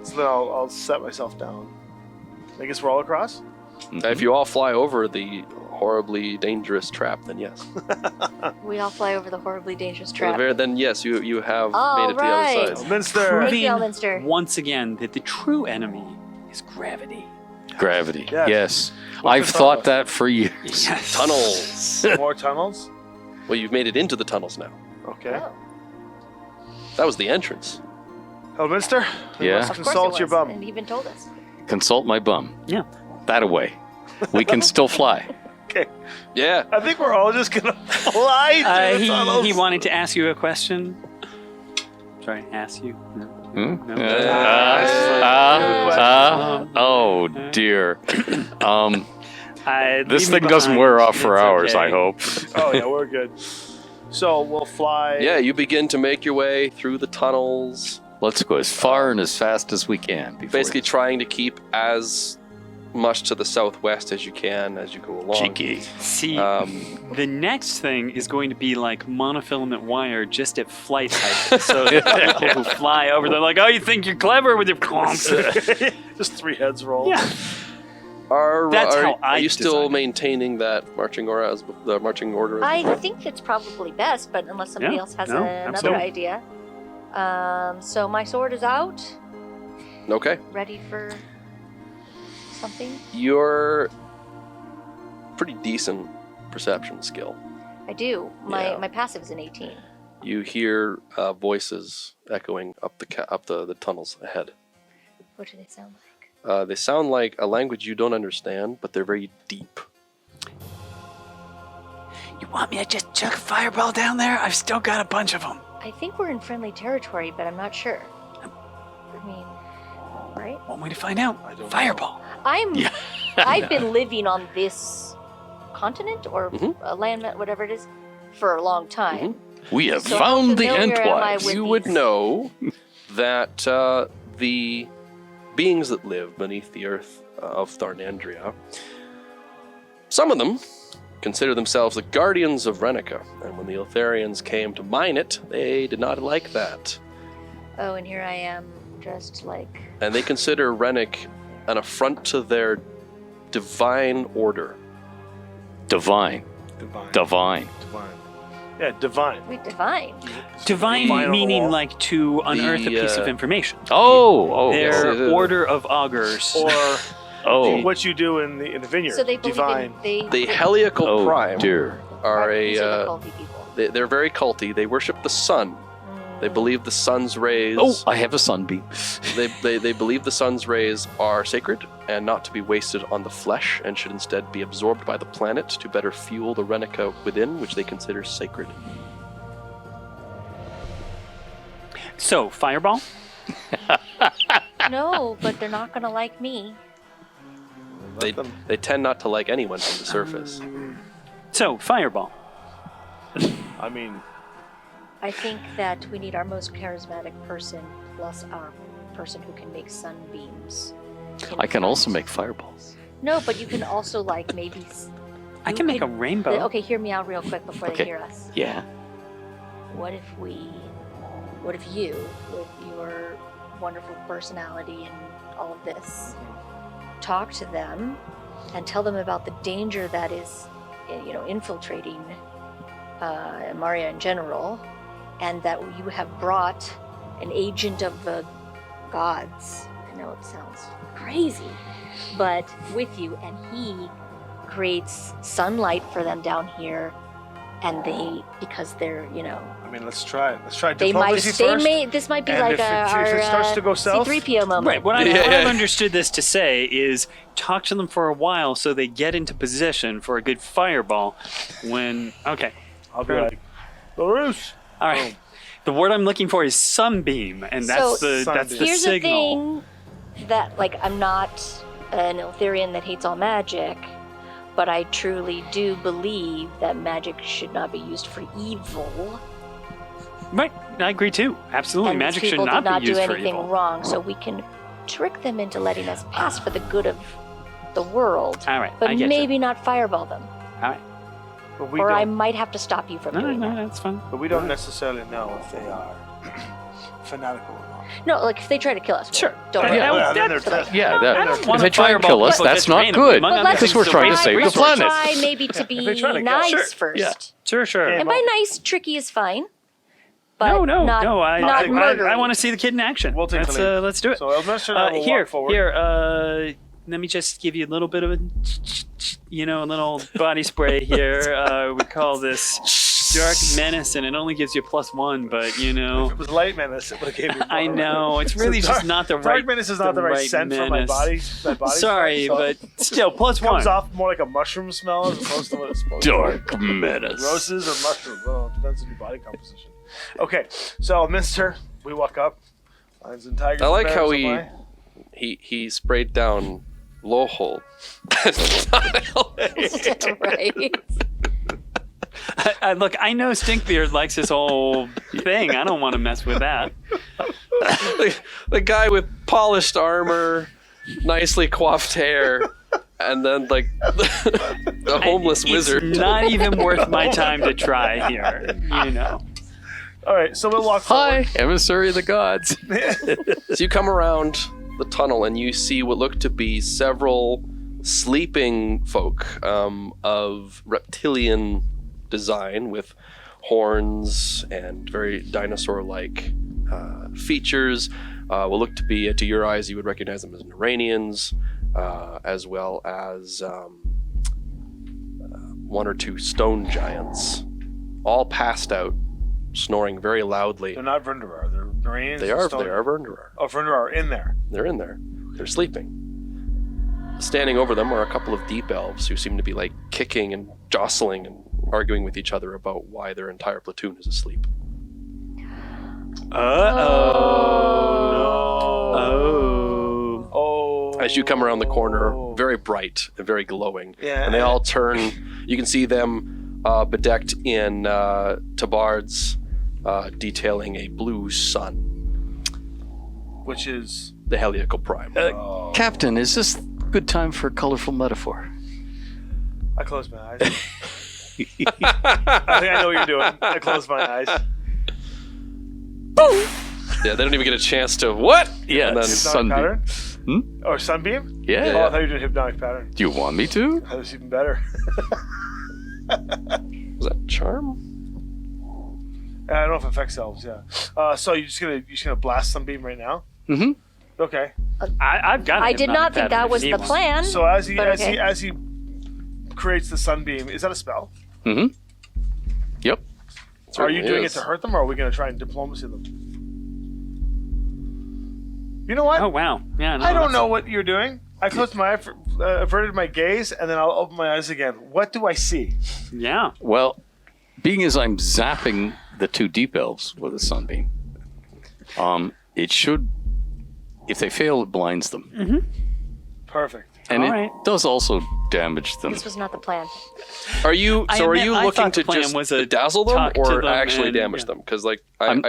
So then I'll set myself down. I guess we're all across. If you all fly over the horribly dangerous trap, then yes. We all fly over the horribly dangerous The trap. then yes, you have All made it to the right. other side. Minster. Thank you, Proving Elminster. once again that the true enemy is gravity. Gravity. Yeah. Yes. What's I've the thought tunnel? that for years. Yes. Tunnels. More tunnels. Well, you've made it into the tunnels now. Okay. Oh, That was the entrance. Elminster? Yeah. Must of course consult it your was, bum. and he even told us. Consult my bum. Yeah. That away. We can still fly. Okay. Yeah. I think we're all just gonna fly through the tunnels. He wanted to ask you a question. Sorry, ask you. No. Hmm? No. Oh dear. I'd This leave me thing doesn't behind. wear off for It's hours, okay. I hope. Oh yeah, we're good. So we'll fly. Yeah, you begin to make your way through the tunnels, Let's go as far and as fast as we can. Before basically trying to keep as much to the southwest as you can as you go along. cheeky. See, Um, the next thing is going to be like monofilament wire just at flight height. So the people who fly over, they're like, oh, you think you're clever with your clumps. Just 3 heads roll. Yeah. That's how are I you still designed it. maintaining that marching order as the marching order? I think it's probably best, but unless somebody Yeah, else has no, another absolutely. idea. So my sword is out, Okay. ready for something. You're pretty decent perception skill. I do. My Yeah. my passive is an 18. You hear voices echoing up the tunnels ahead. What do they sound like? They sound like a language you don't understand, but they're very deep. You want me to just chuck a fireball down there? I've still got a bunch of them. I think we're in friendly territory, but I'm not sure. I mean, right? Want me to find out? I don't know. Fireball. I'm. I've been living on this continent or Mhm. a land, whatever it is, for a long time. We have So how found the familiar am I Entwise. with You would these? know that the beings that live beneath the earth of Tharnandria, some of them consider themselves the guardians of Renica, and when the Eltharians came to mine it, they did not like that. Oh, and here I am, dressed like. And they consider Rennick an affront to their divine order. Divine. Divine. Divine. Divine. Yeah, divine. Wait, divine. Divine Divine on the meaning wall. like to unearth a piece of information. Oh, Their yes. order of augurs. Or oh, what you do in the vineyard. So they believe divine. in The Heliacal oh Prime dear. are these are the a. culty people. They're very culty. They worship the sun. They Mm. believe the sun's rays. Oh, I have a sunbeam. They believe the sun's rays are sacred and not to be wasted on the flesh, and should instead be absorbed by the planet to better fuel the Renica within, which they consider sacred. So, fireball? No, but they're not gonna like me. They, them- they tend not to like anyone from the surface. So, fireball. I mean, I think that we need our most charismatic person plus our person who can make sunbeams. in I can also front. make fireballs. No, but you can also like maybe. I you can make a could- rainbow. Okay, hear me out real quick before Okay. they hear us. Yeah. What if you, with your wonderful personality and all of this, talk to them and tell them about the danger that is, infiltrating Imaria in general, and that you have brought an agent of the gods. I know it sounds crazy, but with you, and he creates sunlight for them down here, and because they're, I mean, let's try it. Let's try they might, diplomacy first. this might be And like if it our starts to go south- C-3PO moment. Right. What Yeah. I've understood this to say is talk to them for a while so they get into position for a good fireball. When I'll be like, Larus. all right, the word I'm looking for is sunbeam, and that's So- that's the Here's the signal. thing that, I'm not an Eltharian that hates all magic, but I truly do believe that magic should not be used for evil. Right. I agree too. Absolutely, And magic these should people not did not be used do for anything evil. wrong, so we can trick them into letting us pass for the good of the world, All right, but I get maybe not fireball them. you. All right. But we Or I don't. might have to stop you from No, doing no, that. that's fine. But we don't necessarily know if they are fanatical or not. No, like if they try to kill us, Sure. don't Yeah, worry. well, Yeah, then that's- they're testing. Yeah, I that, don't if want they to try and kill fireball us, people that's just not randomly good. among other But let's Because we're things, trying to so save the let's planet. try maybe to be If they try to kill us. nice Sure. first. Yeah. Sure, sure. Yeah. And by nice, tricky is fine. But no. not, I not murdery. want to see the kid in action. We'll take let's, the lead. let's do it. So Elminster and I will Here, walk forward. let me just give you a little bit of a little body spray here. We call this dark menace, and it only gives you +1. But If it was light menace, it would have gave me more. I know it's really So just not the right. Dark menace is not the right scent for my body. Sorry, so but still it comes +1. off more like a mushroom smell as opposed to what it's supposed Dark menace. to. Roses or mushrooms? Well, it depends on your body composition. Okay, so Minster, we walk up. Lions and tigers. I like and how bears, oh my. he sprayed down Lowhole. Right. Look, I know Stinkbeard likes this whole thing. I don't want to mess with that. the guy with polished armor, nicely coiffed hair, and then like the homeless wizard. It's not even worth my time to try here. All right, so we'll walk Hi, forward. emissary of the gods. So you come around the tunnel and you see what look to be several sleeping folk of reptilian design with horns and very dinosaur-like features. Will look to be, to your eyes, you would recognize them as Naranians, as well as one or two stone giants, all passed out, snoring very loudly. They're not Vrindarar. They're Naranians. They are Vernderar. Oh, Vrindarar are in there. They're in there. They're sleeping. Standing over them are a couple of deep elves who seem to be like kicking and jostling and arguing with each other about why their entire platoon is asleep. Oh. As you come around the corner, very bright and very glowing. Yeah. And they all turn. You can see them bedecked in tabards detailing a blue sun, Which is. the Heliacal Prime. Captain, is this good time for a colorful metaphor? I close my eyes. I think I know what you're doing. I close my eyes. Yeah, they don't even get a chance to what? Yeah, And then it's Hypnotic sunbeam. pattern? Or sunbeam? Yeah. Oh, I thought you were doing hypnotic pattern. Do you want me to? That was even better. was that charm? I don't know if it affects elves. Yeah. So you're just gonna blast sunbeam right now? Mm-hmm. Okay. I've got. I did not think that was the plan. So as he But as okay. he as he creates the sunbeam, is that a spell? Mm-hmm. Yep. Are you doing it is. to hurt them, or are we going to try and diplomacy them? You know what? Oh wow! Yeah, no, I don't that's- know what you're doing. I closed my eye, averted my gaze, and then I'll open my eyes again. What do I see? Yeah. Well, being as I'm zapping the two deep elves with a sunbeam, it should, if they fail, it blinds them. Perfect. And All it right. does also damage them. This was not the plan. Are you I so? Are admit, you I looking thought the to plan just was a dazzle them talk to or them actually and- damage yeah. them? Because like I'm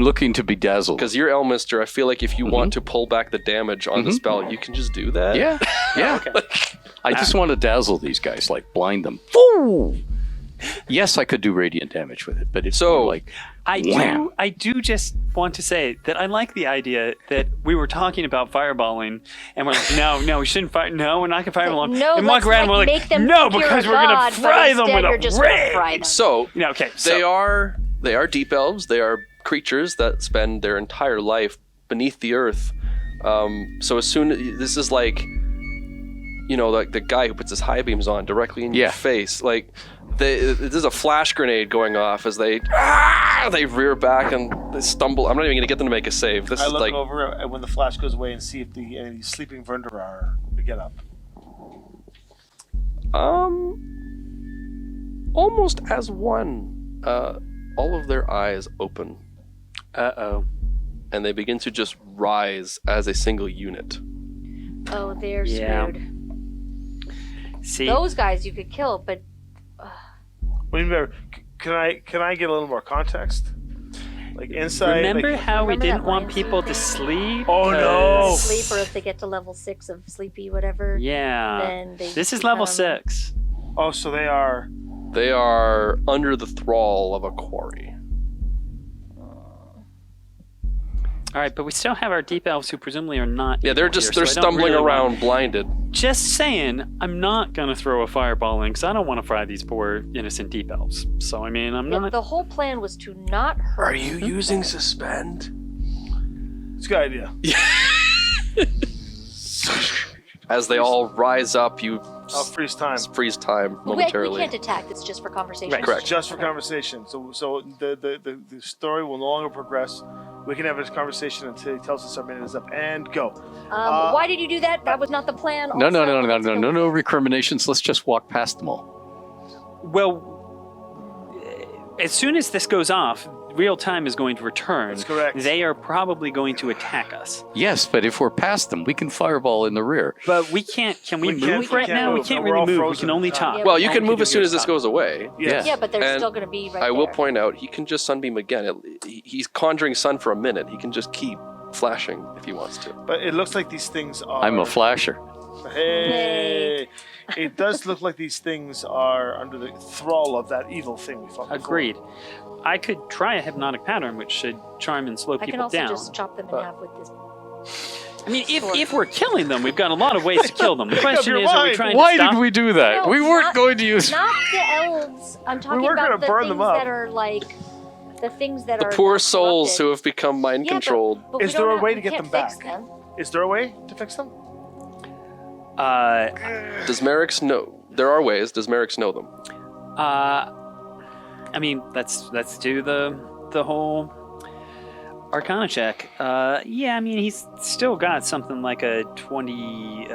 looking to bedazzle. because you're Elminster, I feel like if you want to pull back the damage on the spell, you can just do that. Yeah, yeah. Okay. I just want to dazzle these guys, like blind them. Woo! Yes, I could do radiant damage with it, but it's So- more like I do just want to say that I like the idea that we were talking about fireballing, and we're like, no, we shouldn't fire. No, we're not gonna fireball them. No, and let's walk around, and we're like, make them no, think you're because a we're gonna god, but fry them instead with you're a just gonna ray. fry them. So Okay, they are deep elves. They are creatures that spend their entire life beneath the earth. So as soon this is like, like the guy who puts his high beams on directly in your face, like. There's a flash grenade going off as they rear back and they stumble. I'm not even going to get them to make a save. This I is look like over when the flash goes away and see if any of these sleeping Vrindarar get up. almost as one. All of their eyes open and they begin to just rise as a single unit. Oh, they're Yeah. screwed. See, Those guys you could kill, but What do you mean? Can I get a little more context? Like inside. remember like, how we Remember didn't that want lion's people thing? to sleep? Oh, no. sleep, or if they get to level 6 of sleepy, whatever. Yeah. Then they This is level become- 6. Oh, so they are. They are under the thrall of a quarry. All right, but we still have our deep elves who presumably are not. Yeah, they're evil just here, they're so I don't stumbling really around want- blinded. Just saying, I'm not gonna throw a fireball in because I don't want to fry these poor innocent deep elves. So I mean, I'm Yeah, not. the whole plan was to not hurt. Are you using suspend? It's a good idea. As they all rise up, you I'll freeze time. freeze time We momentarily. can't attack. It's just for conversation. Right. Correct. Just for conversation. So the story will no longer progress. We can have this conversation until he tells us our minute is up. And go. Why did you do that? That was not the plan. No recriminations. Let's just walk past them all. Well, as soon as this goes off, real time is going to return. That's correct. They are probably going to attack us. Yes, but if we're past them, we can fireball in the rear. But we can't. Can we We move can't- right we can't now? We move. can't We're really all move. We frozen. can only talk. Well, you All can we move do as soon as is this talk. goes away. Yes. Yeah, but they're And still going to be right I will there. point out, he can just sunbeam again. He's conjuring sun for a minute. He can just keep flashing if he wants to. But it looks like these things are. I'm a flasher. Hey. It does look like these things are under the thrall of that evil thing we fought before. Agreed. I could try a hypnotic pattern, which should charm and slow I can people also down. just chop them in half with this. I mean, if we're killing them, we've got a lot of ways to kill them. The question your is, are we mind. trying Why to stop? did we do that? No, we weren't not- going to use. Not the elves. I'm talking weren't about gonna the burn things them up. that are like the things that The are poor not souls corrupted. who have become mind Yeah, but- controlled. but we Is there don't a know- way to we get can't them fix back? them. Is there a way to fix them? Does Merrick's know? There are ways. Does Merrick's know them? I mean, let's do the whole Arcana check. Yeah, I mean, he's still got something like a 20,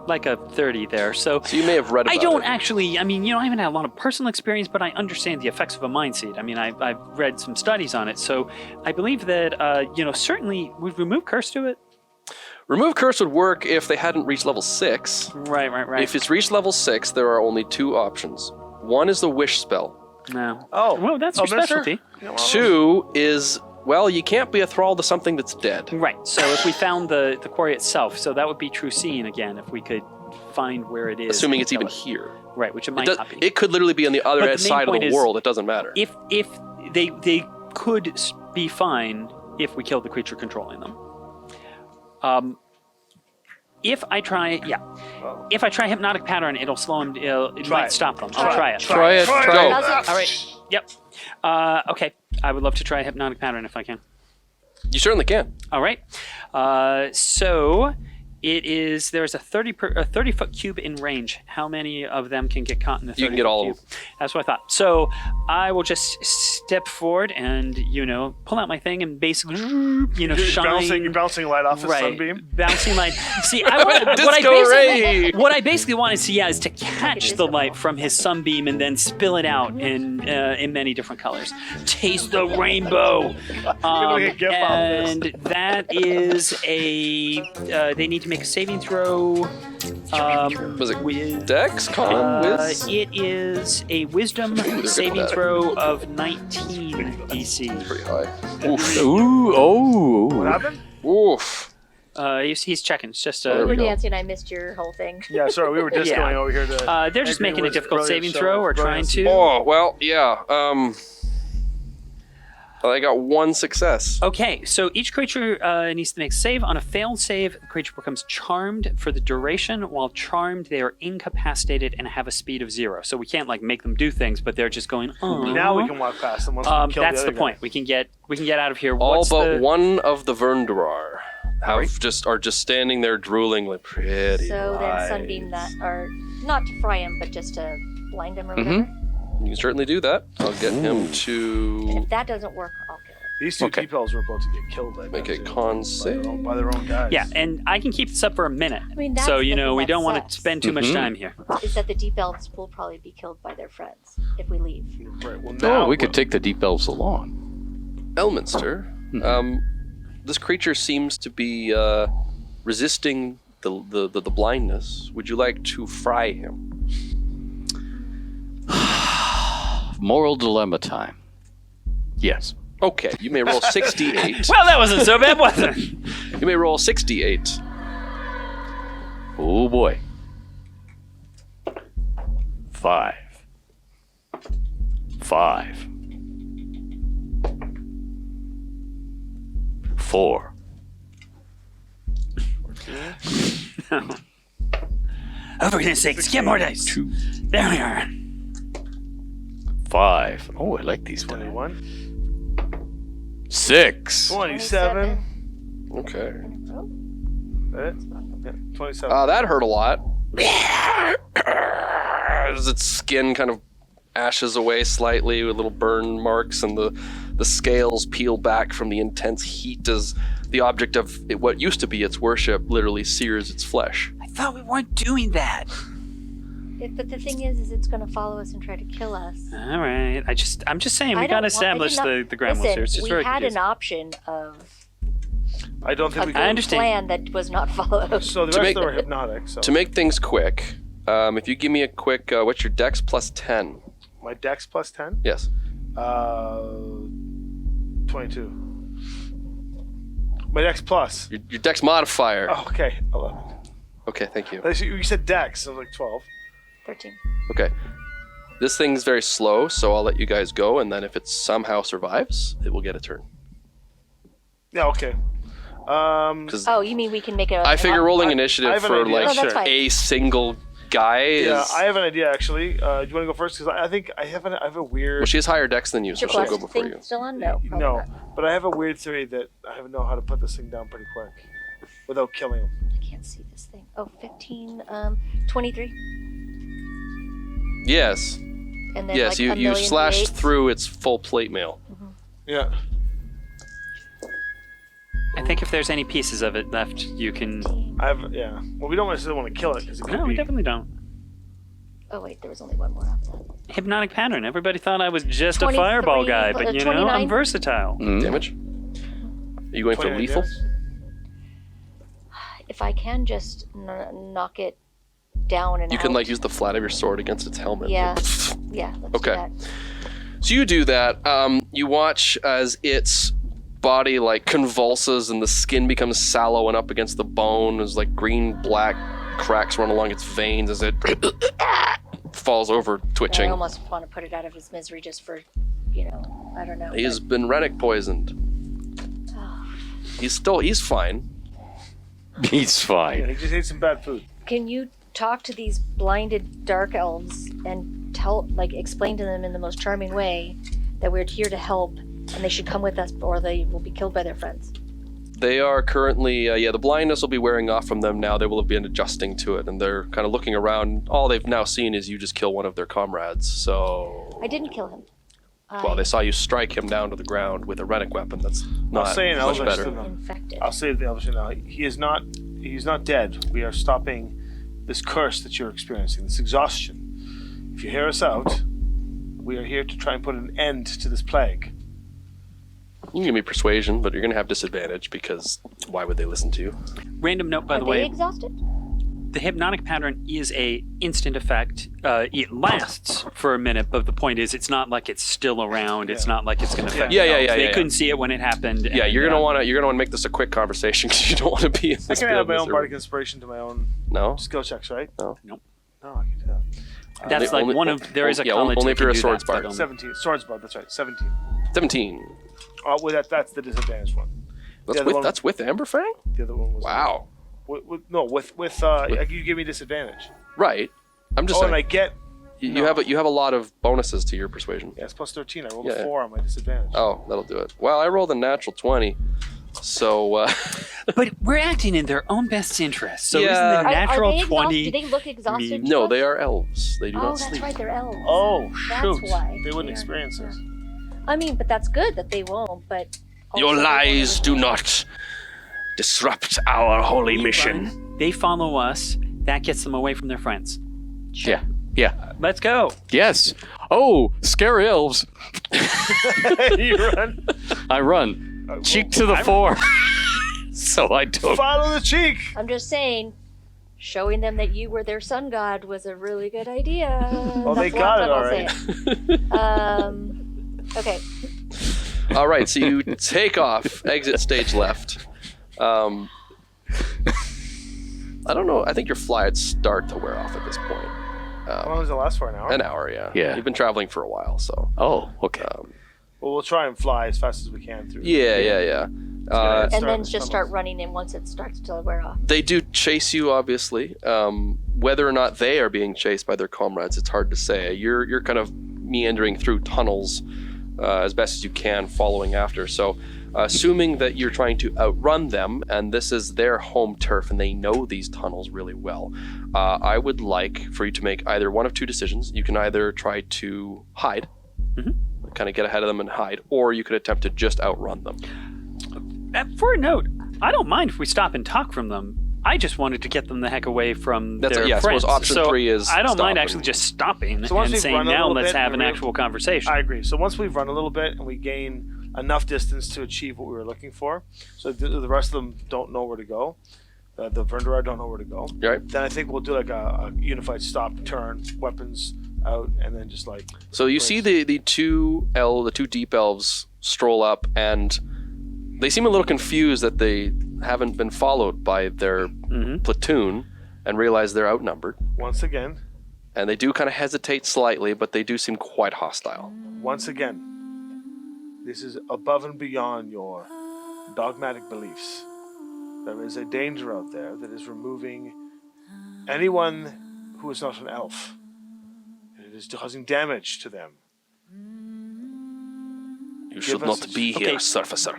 like a 30 there. So So you may have read about I don't it. actually. I mean, I haven't had a lot of personal experience, but I understand the effects of a mind seed. I mean, I've read some studies on it, so I believe that certainly we've removed curse to it. Remove curse would work if they hadn't reached level 6. Right. If it's reached level 6, there are only 2 options. One is the wish spell. No. Oh. Well, that's your mister? specialty. Yeah, well, 2 is, well, you can't be a thrall to something that's dead. Right. So if we found the quarry itself, so that would be true seeing again if we could find where it is. Assuming and it's even tell it. here. Right, which it It, might does, not be. it could literally be on the other But the main side of point the is- world. It doesn't matter. If they could be fine if we killed the creature controlling them. If I try hypnotic pattern, it'll slow them. It Try might it. stop them. Try I'll it. try it. Try it. Try it. Go. Does it? All right. Yep. Okay. I would love to try hypnotic pattern if I can. You certainly can. All right. So it is. There's a 30-foot cube in range. How many of them can get caught in the 30-foot You can get all cube? of them. That's what I thought. So I will just step forward and pull out my thing and basically You're shine. bouncing light off the sunbeam. Bouncing light. See, what I basically want to see is to catch the light from his sunbeam and then spill it out in many different colors. Taste the rainbow. Gonna get gif off this. And that is a. They need to make a saving throw. Was it with Dex? Con? Wiz? it is a wisdom good at saving that. throw of 19 DC. Pretty high. Oof. Ooh, oh. What happened? Oof. He's checking. It's just There You we were go. dancing. I missed your whole thing. Yeah, sorry, we were just Yeah. going over here to. they're just agree making a with difficult brilliant saving show throw or of trying brilliancy. to. Oh, well, yeah. I got 1 success. Okay, so each creature needs to make a save. On a failed save, the creature becomes charmed for the duration. While charmed, they are incapacitated and have a speed of 0. So we can't make them do things, but they're just going. Oh. Now we can walk past them once we kill That's the the other point. We can get out of here. All What's but the... one of the Verndurar are just standing there drooling like pretty. So then lies. sunbeam that, or not to fry him, but just to blind him or Mhm. whatever. You can certainly do that. I'll get him And to if that doesn't work, I'll kill him. These two Okay. T-Pells were about to get killed. I make bet, a too, con save. by their own guys. Yeah, and I can keep this up for a minute. I mean, that's So the thing we that don't want to sucks, spend too much Mhm. time here. Is that the deep elves will probably be killed by their friends if we leave. Right. Well, now Oh, we could take the deep elves along. Elminster. Mhm. This creature seems to be resisting the blindness. Would you like to fry him? Moral dilemma time. Yes. Okay, you may roll 68. Well, that wasn't so bad, was it? You may roll 68. Oh boy. 5. 5. 4. Oh, for goodness sakes, get more dice. 2. There we are. 5. Oh, I like these. 21, 6. 27. Okay. Yeah, 27. That hurt a lot. as its skin kind of ashes away slightly with little burn marks, and the scales peel back from the intense heat as the object of what used to be its worship literally sears its flesh. I thought we weren't doing that. But the thing is it's going to follow us and try to kill us. All right. I'm just saying we got to establish the ground rules here. It's just we very had confusing. an option of I don't think we a can. I understand. plan that was not followed. So the To rest make- of them are hypnotic. So To make things quick, if you give me a quick, what's your dex plus 10? my dex plus 10. Yes. 22. My dex plus. Your dex modifier. Oh, okay. 11. Okay, thank you. You said dex. I was like 12. 13. Okay. This thing's very slow, so I'll let you guys go, and then if it somehow survives, it will get a turn. Yeah. Okay. 'Cause Oh, you mean we can make it? I figure rolling I initiative have an for idea. like No, that's fine. a single guy Yeah, is. I have an idea actually. Do you want to go first? Because I think I have a weird. Well, she has higher dex than you, Is so your she'll plus go before thing you. still on? No. probably No, not. but I have a weird theory that I know how to put this thing down pretty quick without killing him. I can't see this thing. Oh, 15, 23. Yes, And then yes, like you a million slashed D8s. through its full plate mail. Yeah. I think if there's any pieces of it left, you can. I have. Yeah. Well, we don't necessarily want to kill it because it could No, we be. definitely don't. Oh, wait, there was only one more after that. Hypnotic pattern. Everybody thought I was just a 23, fireball guy, but you know, 29. I'm versatile. Damage? Are you going for 29 lethal? hits. If I can just knock it down and You can out. like use the flat of your sword against its helmet. Yeah. Yeah, let's Okay. do that. So you do that. You watch as its body like convulses and the skin becomes sallow and up against the bone. There's like green black cracks run along its veins as it falls over, I twitching. almost want to put it out of his misery just for, I don't know. He has been Rennick poisoned. Oh. He's fine. He's Yeah, fine. he just ate some bad food. Can you talk to these blinded dark elves and explain to them in the most charming way that we're here to help and they should come with us or they will be killed by their friends? They are currently, the blindness will be wearing off from them now. They will have been adjusting to it, and they're kind of looking around. All they've now seen is you just kill one of their comrades. So, I didn't kill him. well, they saw you strike him down to the ground with a Rennick weapon. That's not I'll say in much Elvish better. to them. Infected. I'll say the Elvish now. He's not dead. We are stopping this curse that you're experiencing, this exhaustion. If you hear us out, we are here to try and put an end to this plague. You can give me persuasion, but you're going to have disadvantage because why would they listen to you? Random note, by Are the they way, exhausted? the hypnotic pattern is a instant effect. It lasts for a minute, but the point is, it's not like it's still around. It's not like it's going to affect. Yeah, them. yeah, They yeah. couldn't see it when it happened. Yeah, and, you're gonna want to make this a quick conversation because you don't want to be in I this can add my business own bardic inspiration to my own No, skill checks, right? no. Nope. No, I can do that. That's They like only- one of. There is a yeah, college. only that if you're can a do swords that, bard. but, 17. Swords bard, that's right. 17. 17. Well, that's the disadvantage one. That's other with one- that's with Amberfang. The other one was. Wow. With you give me disadvantage. Right. I'm just Oh, and saying. I get. You no. have a lot of bonuses to your persuasion. Yeah, it's plus 13. I rolled Yeah. a 4 on my disadvantage. Oh, that'll do it. Well, I rolled a natural 20, so But we're acting in their own best interest. So Yeah. isn't the Are natural they exhausted? 20? Do they look exhausted? no, to us? they are elves. They do Oh, not that's sleep. right, they're elves. Oh, That's shoot. why. They wouldn't Yeah, experience yeah. this. I mean, but that's good that they won't, but... Your also they won't lies do understand. not disrupt our holy mission. They follow us. That gets them away from their friends. Yeah. Yeah. Let's go. Yes. Oh, scary elves. You run. I run. Cheek to the fore. So I don't. Follow the cheek. I'm just saying, showing them that you were their sun god was a really good idea. Well, they That's the got last it time I'll all say it. Okay. All right, so you take off, exit stage left. I don't know. I think your flights start to wear off at this point. How long does it last for? An hour? An hour, yeah. Yeah. You've been traveling for a while, so. Oh, okay. Well, we'll try and fly as fast as we can through. Yeah. Start And then with just tunnels. start running in once it starts to wear off. They do chase you, obviously. Whether or not they are being chased by their comrades, it's hard to say. You're kind of meandering through tunnels as best as you can, following after. So Assuming that you're trying to outrun them, and this is their home turf, and they know these tunnels really well, I would like for you to make either one of two decisions. You can either try to hide, kind of get ahead of them and hide, or you could attempt to just outrun them. For a note, I don't mind if we stop and talk from them. I just wanted to get them the heck away from their I friends. suppose option so 3 is I don't stop mind and- actually just stopping So once and we've saying, run a now little let's bit, have an we're- actual conversation. I agree. So once we've run a little bit and we gain enough distance to achieve what we were looking for, so the rest of them don't know where to go, the Verndar don't know where to go, Right. then I think we'll do like a unified stop, turn, weapons out, and then just like... So you see the two deep elves stroll up, and they seem a little confused that they haven't been followed by their platoon and realize they're outnumbered. Once again, And they do kind of hesitate slightly, but they do seem quite hostile. once again, this is above and beyond your dogmatic beliefs. There is a danger out there that is removing anyone who is not an elf. It is causing damage to them. You should us- not be here, Surfacer.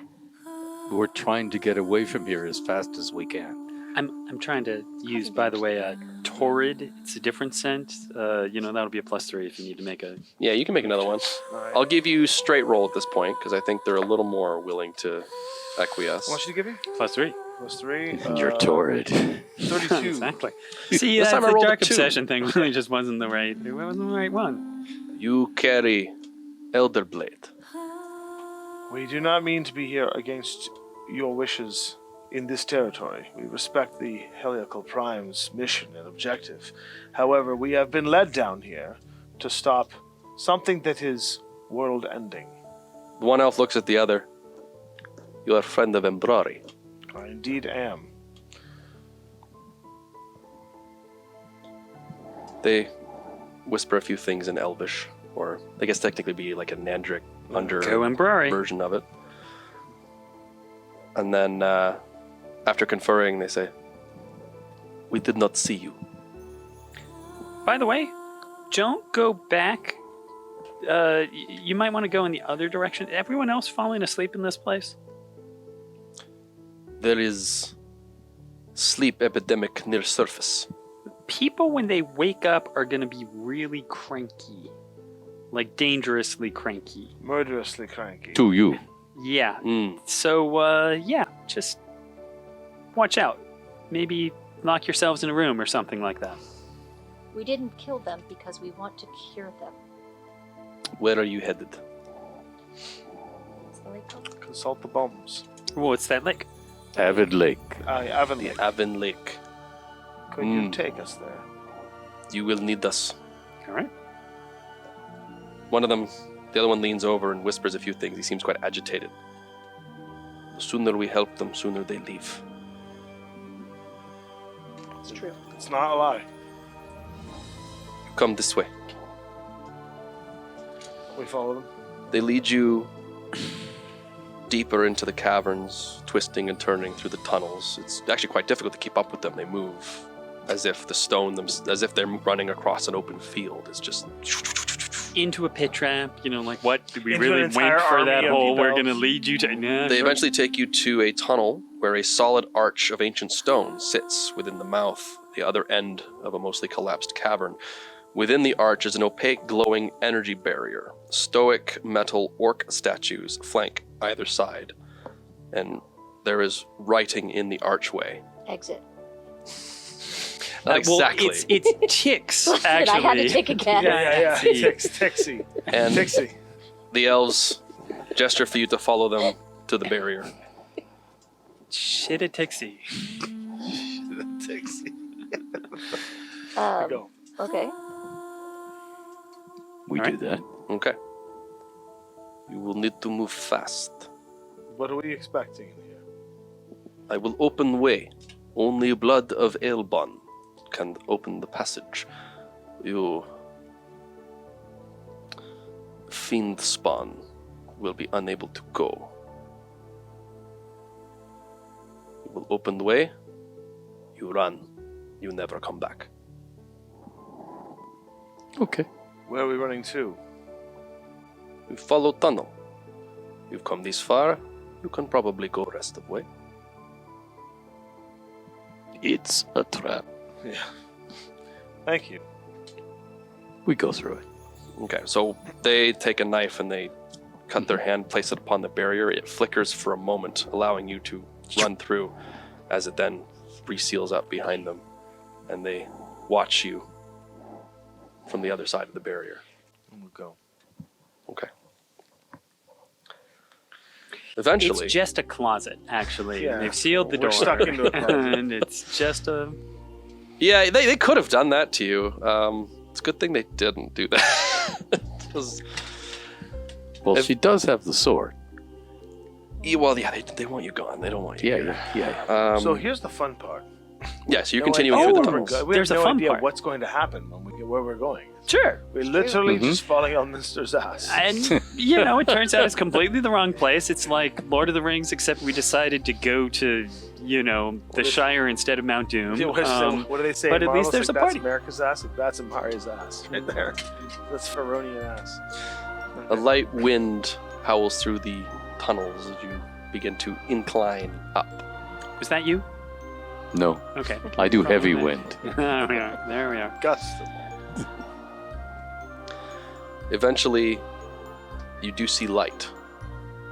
We're trying to get away from here as fast as we can. I'm trying to use, by the way, Torrid. It's a different scent. That'll be a +3 if you need to make a... Yeah, you can make another one. All right. I'll give you straight roll at this point, because I think they're a little more willing to acquiesce. What should you give me? +3. +3. You're torrid. 32. Exactly. See, This that's time I the rolled a dark 2. obsession thing really just wasn't the right one. You carry Elder Blade. We do not mean to be here against your wishes in this territory. We respect the Heliacal Prime's mission and objective. However, we have been led down here to stop something that is world-ending. The one elf looks at the other. You are a friend of Embrari. I indeed am. They whisper a few things in Elvish, or I guess technically be like a Nandric under Go Embrari. version of it. And then, after conferring, they say, "We did not see you." By the way, don't go back. You might want to go in the other direction. Everyone else falling asleep in this place? There is sleep epidemic near surface. People, when they wake up, are going to be really cranky. Like, dangerously cranky. Murderously cranky. To you. Yeah. Mm. So, just watch out. Maybe lock yourselves in a room or something like that. We didn't kill them because we want to cure them. Where are you headed? What's the lake called? Consult the bombs. What's that like? Avid Lake. Avonlake. Avon Lake. Could you take us there? You will need us. All right. One of them, the other one leans over and whispers a few things. He seems quite agitated. The sooner we help them, sooner they leave. It's true. It's not a lie. Come this way. We follow them. They lead you deeper into the caverns, twisting and turning through the tunnels. It's actually quite difficult to keep up with them. They move as if as if they're running across an open field. It's just... Into a pit trap, like what? Did we Into really an entire went for army that of hole? We're elves. going to lead you to... No, They sure. eventually take you to a tunnel where a solid arch of ancient stone sits within the mouth, the other end of a mostly collapsed cavern. Within the arch is an opaque, glowing energy barrier. Stoic metal orc statues flank either side, and there is writing in the archway. Exit. Not exactly. Well, it's ticks, actually. I had to tick again. Yeah. See. Tixie. And Tixie. the elves gesture for you to follow them to the barrier. Shit a tixie. Tixie. Um, Go. okay. We All do right. that. Okay. You will need to move fast. What are we expecting in here? I will open the way. Only blood of Elbon can open the passage. You fiend spawn will be unable to go. You will open the way. You run. You never come back. Okay. Where are we running to? You follow tunnel. You've come this far. You can probably go rest of the way. It's a trap. Yeah. Thank you. We go through it. Okay, so they take a knife and they cut their hand, place it upon the barrier. It flickers for a moment, allowing you to run through as it then reseals up behind them. And they watch you from the other side of the barrier. And we'll go. Okay. Eventually, It's just a closet, actually. Yeah. They've sealed the We're door. stuck into a closet. And it's just a... yeah, they could have done that to you. It's a good thing they didn't do that. 'Cause- Well, she does have the sword. well, yeah, they want you gone. They don't want you here. Yeah. So here's the fun part. Yeah, so you're No continuing idea through the where we're tunnels. go- We There's have a no fun idea part. what's going to happen when we get where we're going. Sure. We're literally Mhm. just falling on Minster's ass. And, it turns out it's completely the wrong place. It's like Lord of the Rings, except we decided to go to, the Shire instead of Mount Doom. Yeah, what do they say? but in at least Marvel? there's Like, a party. That's America's ass. Like, that's Imaria's ass right there. That's Feronian ass. A light wind howls through the tunnels as you begin to incline up. Was that you? No, Okay. I do heavy wind. There we are. There we are. Gust. Eventually, you do see light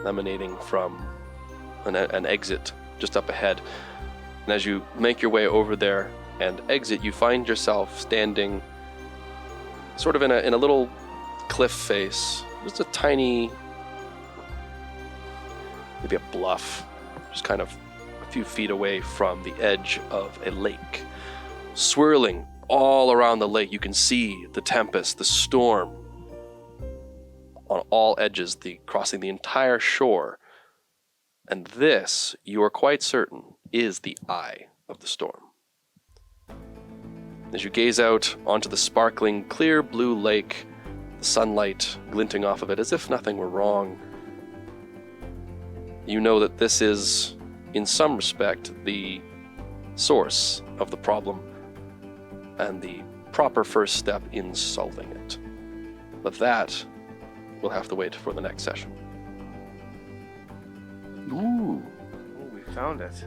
emanating from an exit just up ahead. And as you make your way over there and exit, you find yourself standing sort of in a little cliff face, just a tiny, maybe a bluff, just kind of a few feet away from the edge of a lake. Swirling all around the lake, you can see the tempest, the storm on all edges, crossing the entire shore. And this, you are quite certain, is the eye of the storm. As you gaze out onto the sparkling, clear blue lake, the sunlight glinting off of it as if nothing were wrong, you know that this is, in some respect, the source of the problem and the proper first step in solving it. But that will have to wait for the next session. Ooh. Oh, we found it.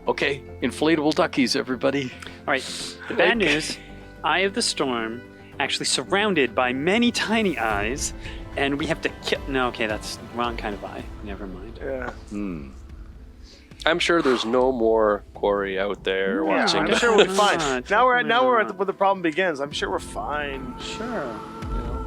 Okay, inflatable duckies, everybody. All right. The bad news, Eye of the Storm, actually surrounded by many tiny eyes, and we have to kill... No, okay, that's the wrong kind of eye. Never mind. Yeah. I'm sure there's no more quarry out there Yeah, watching. I'm sure we'll be fine. Not. Now we're at where the problem begins. I'm sure we're fine. Sure. You know?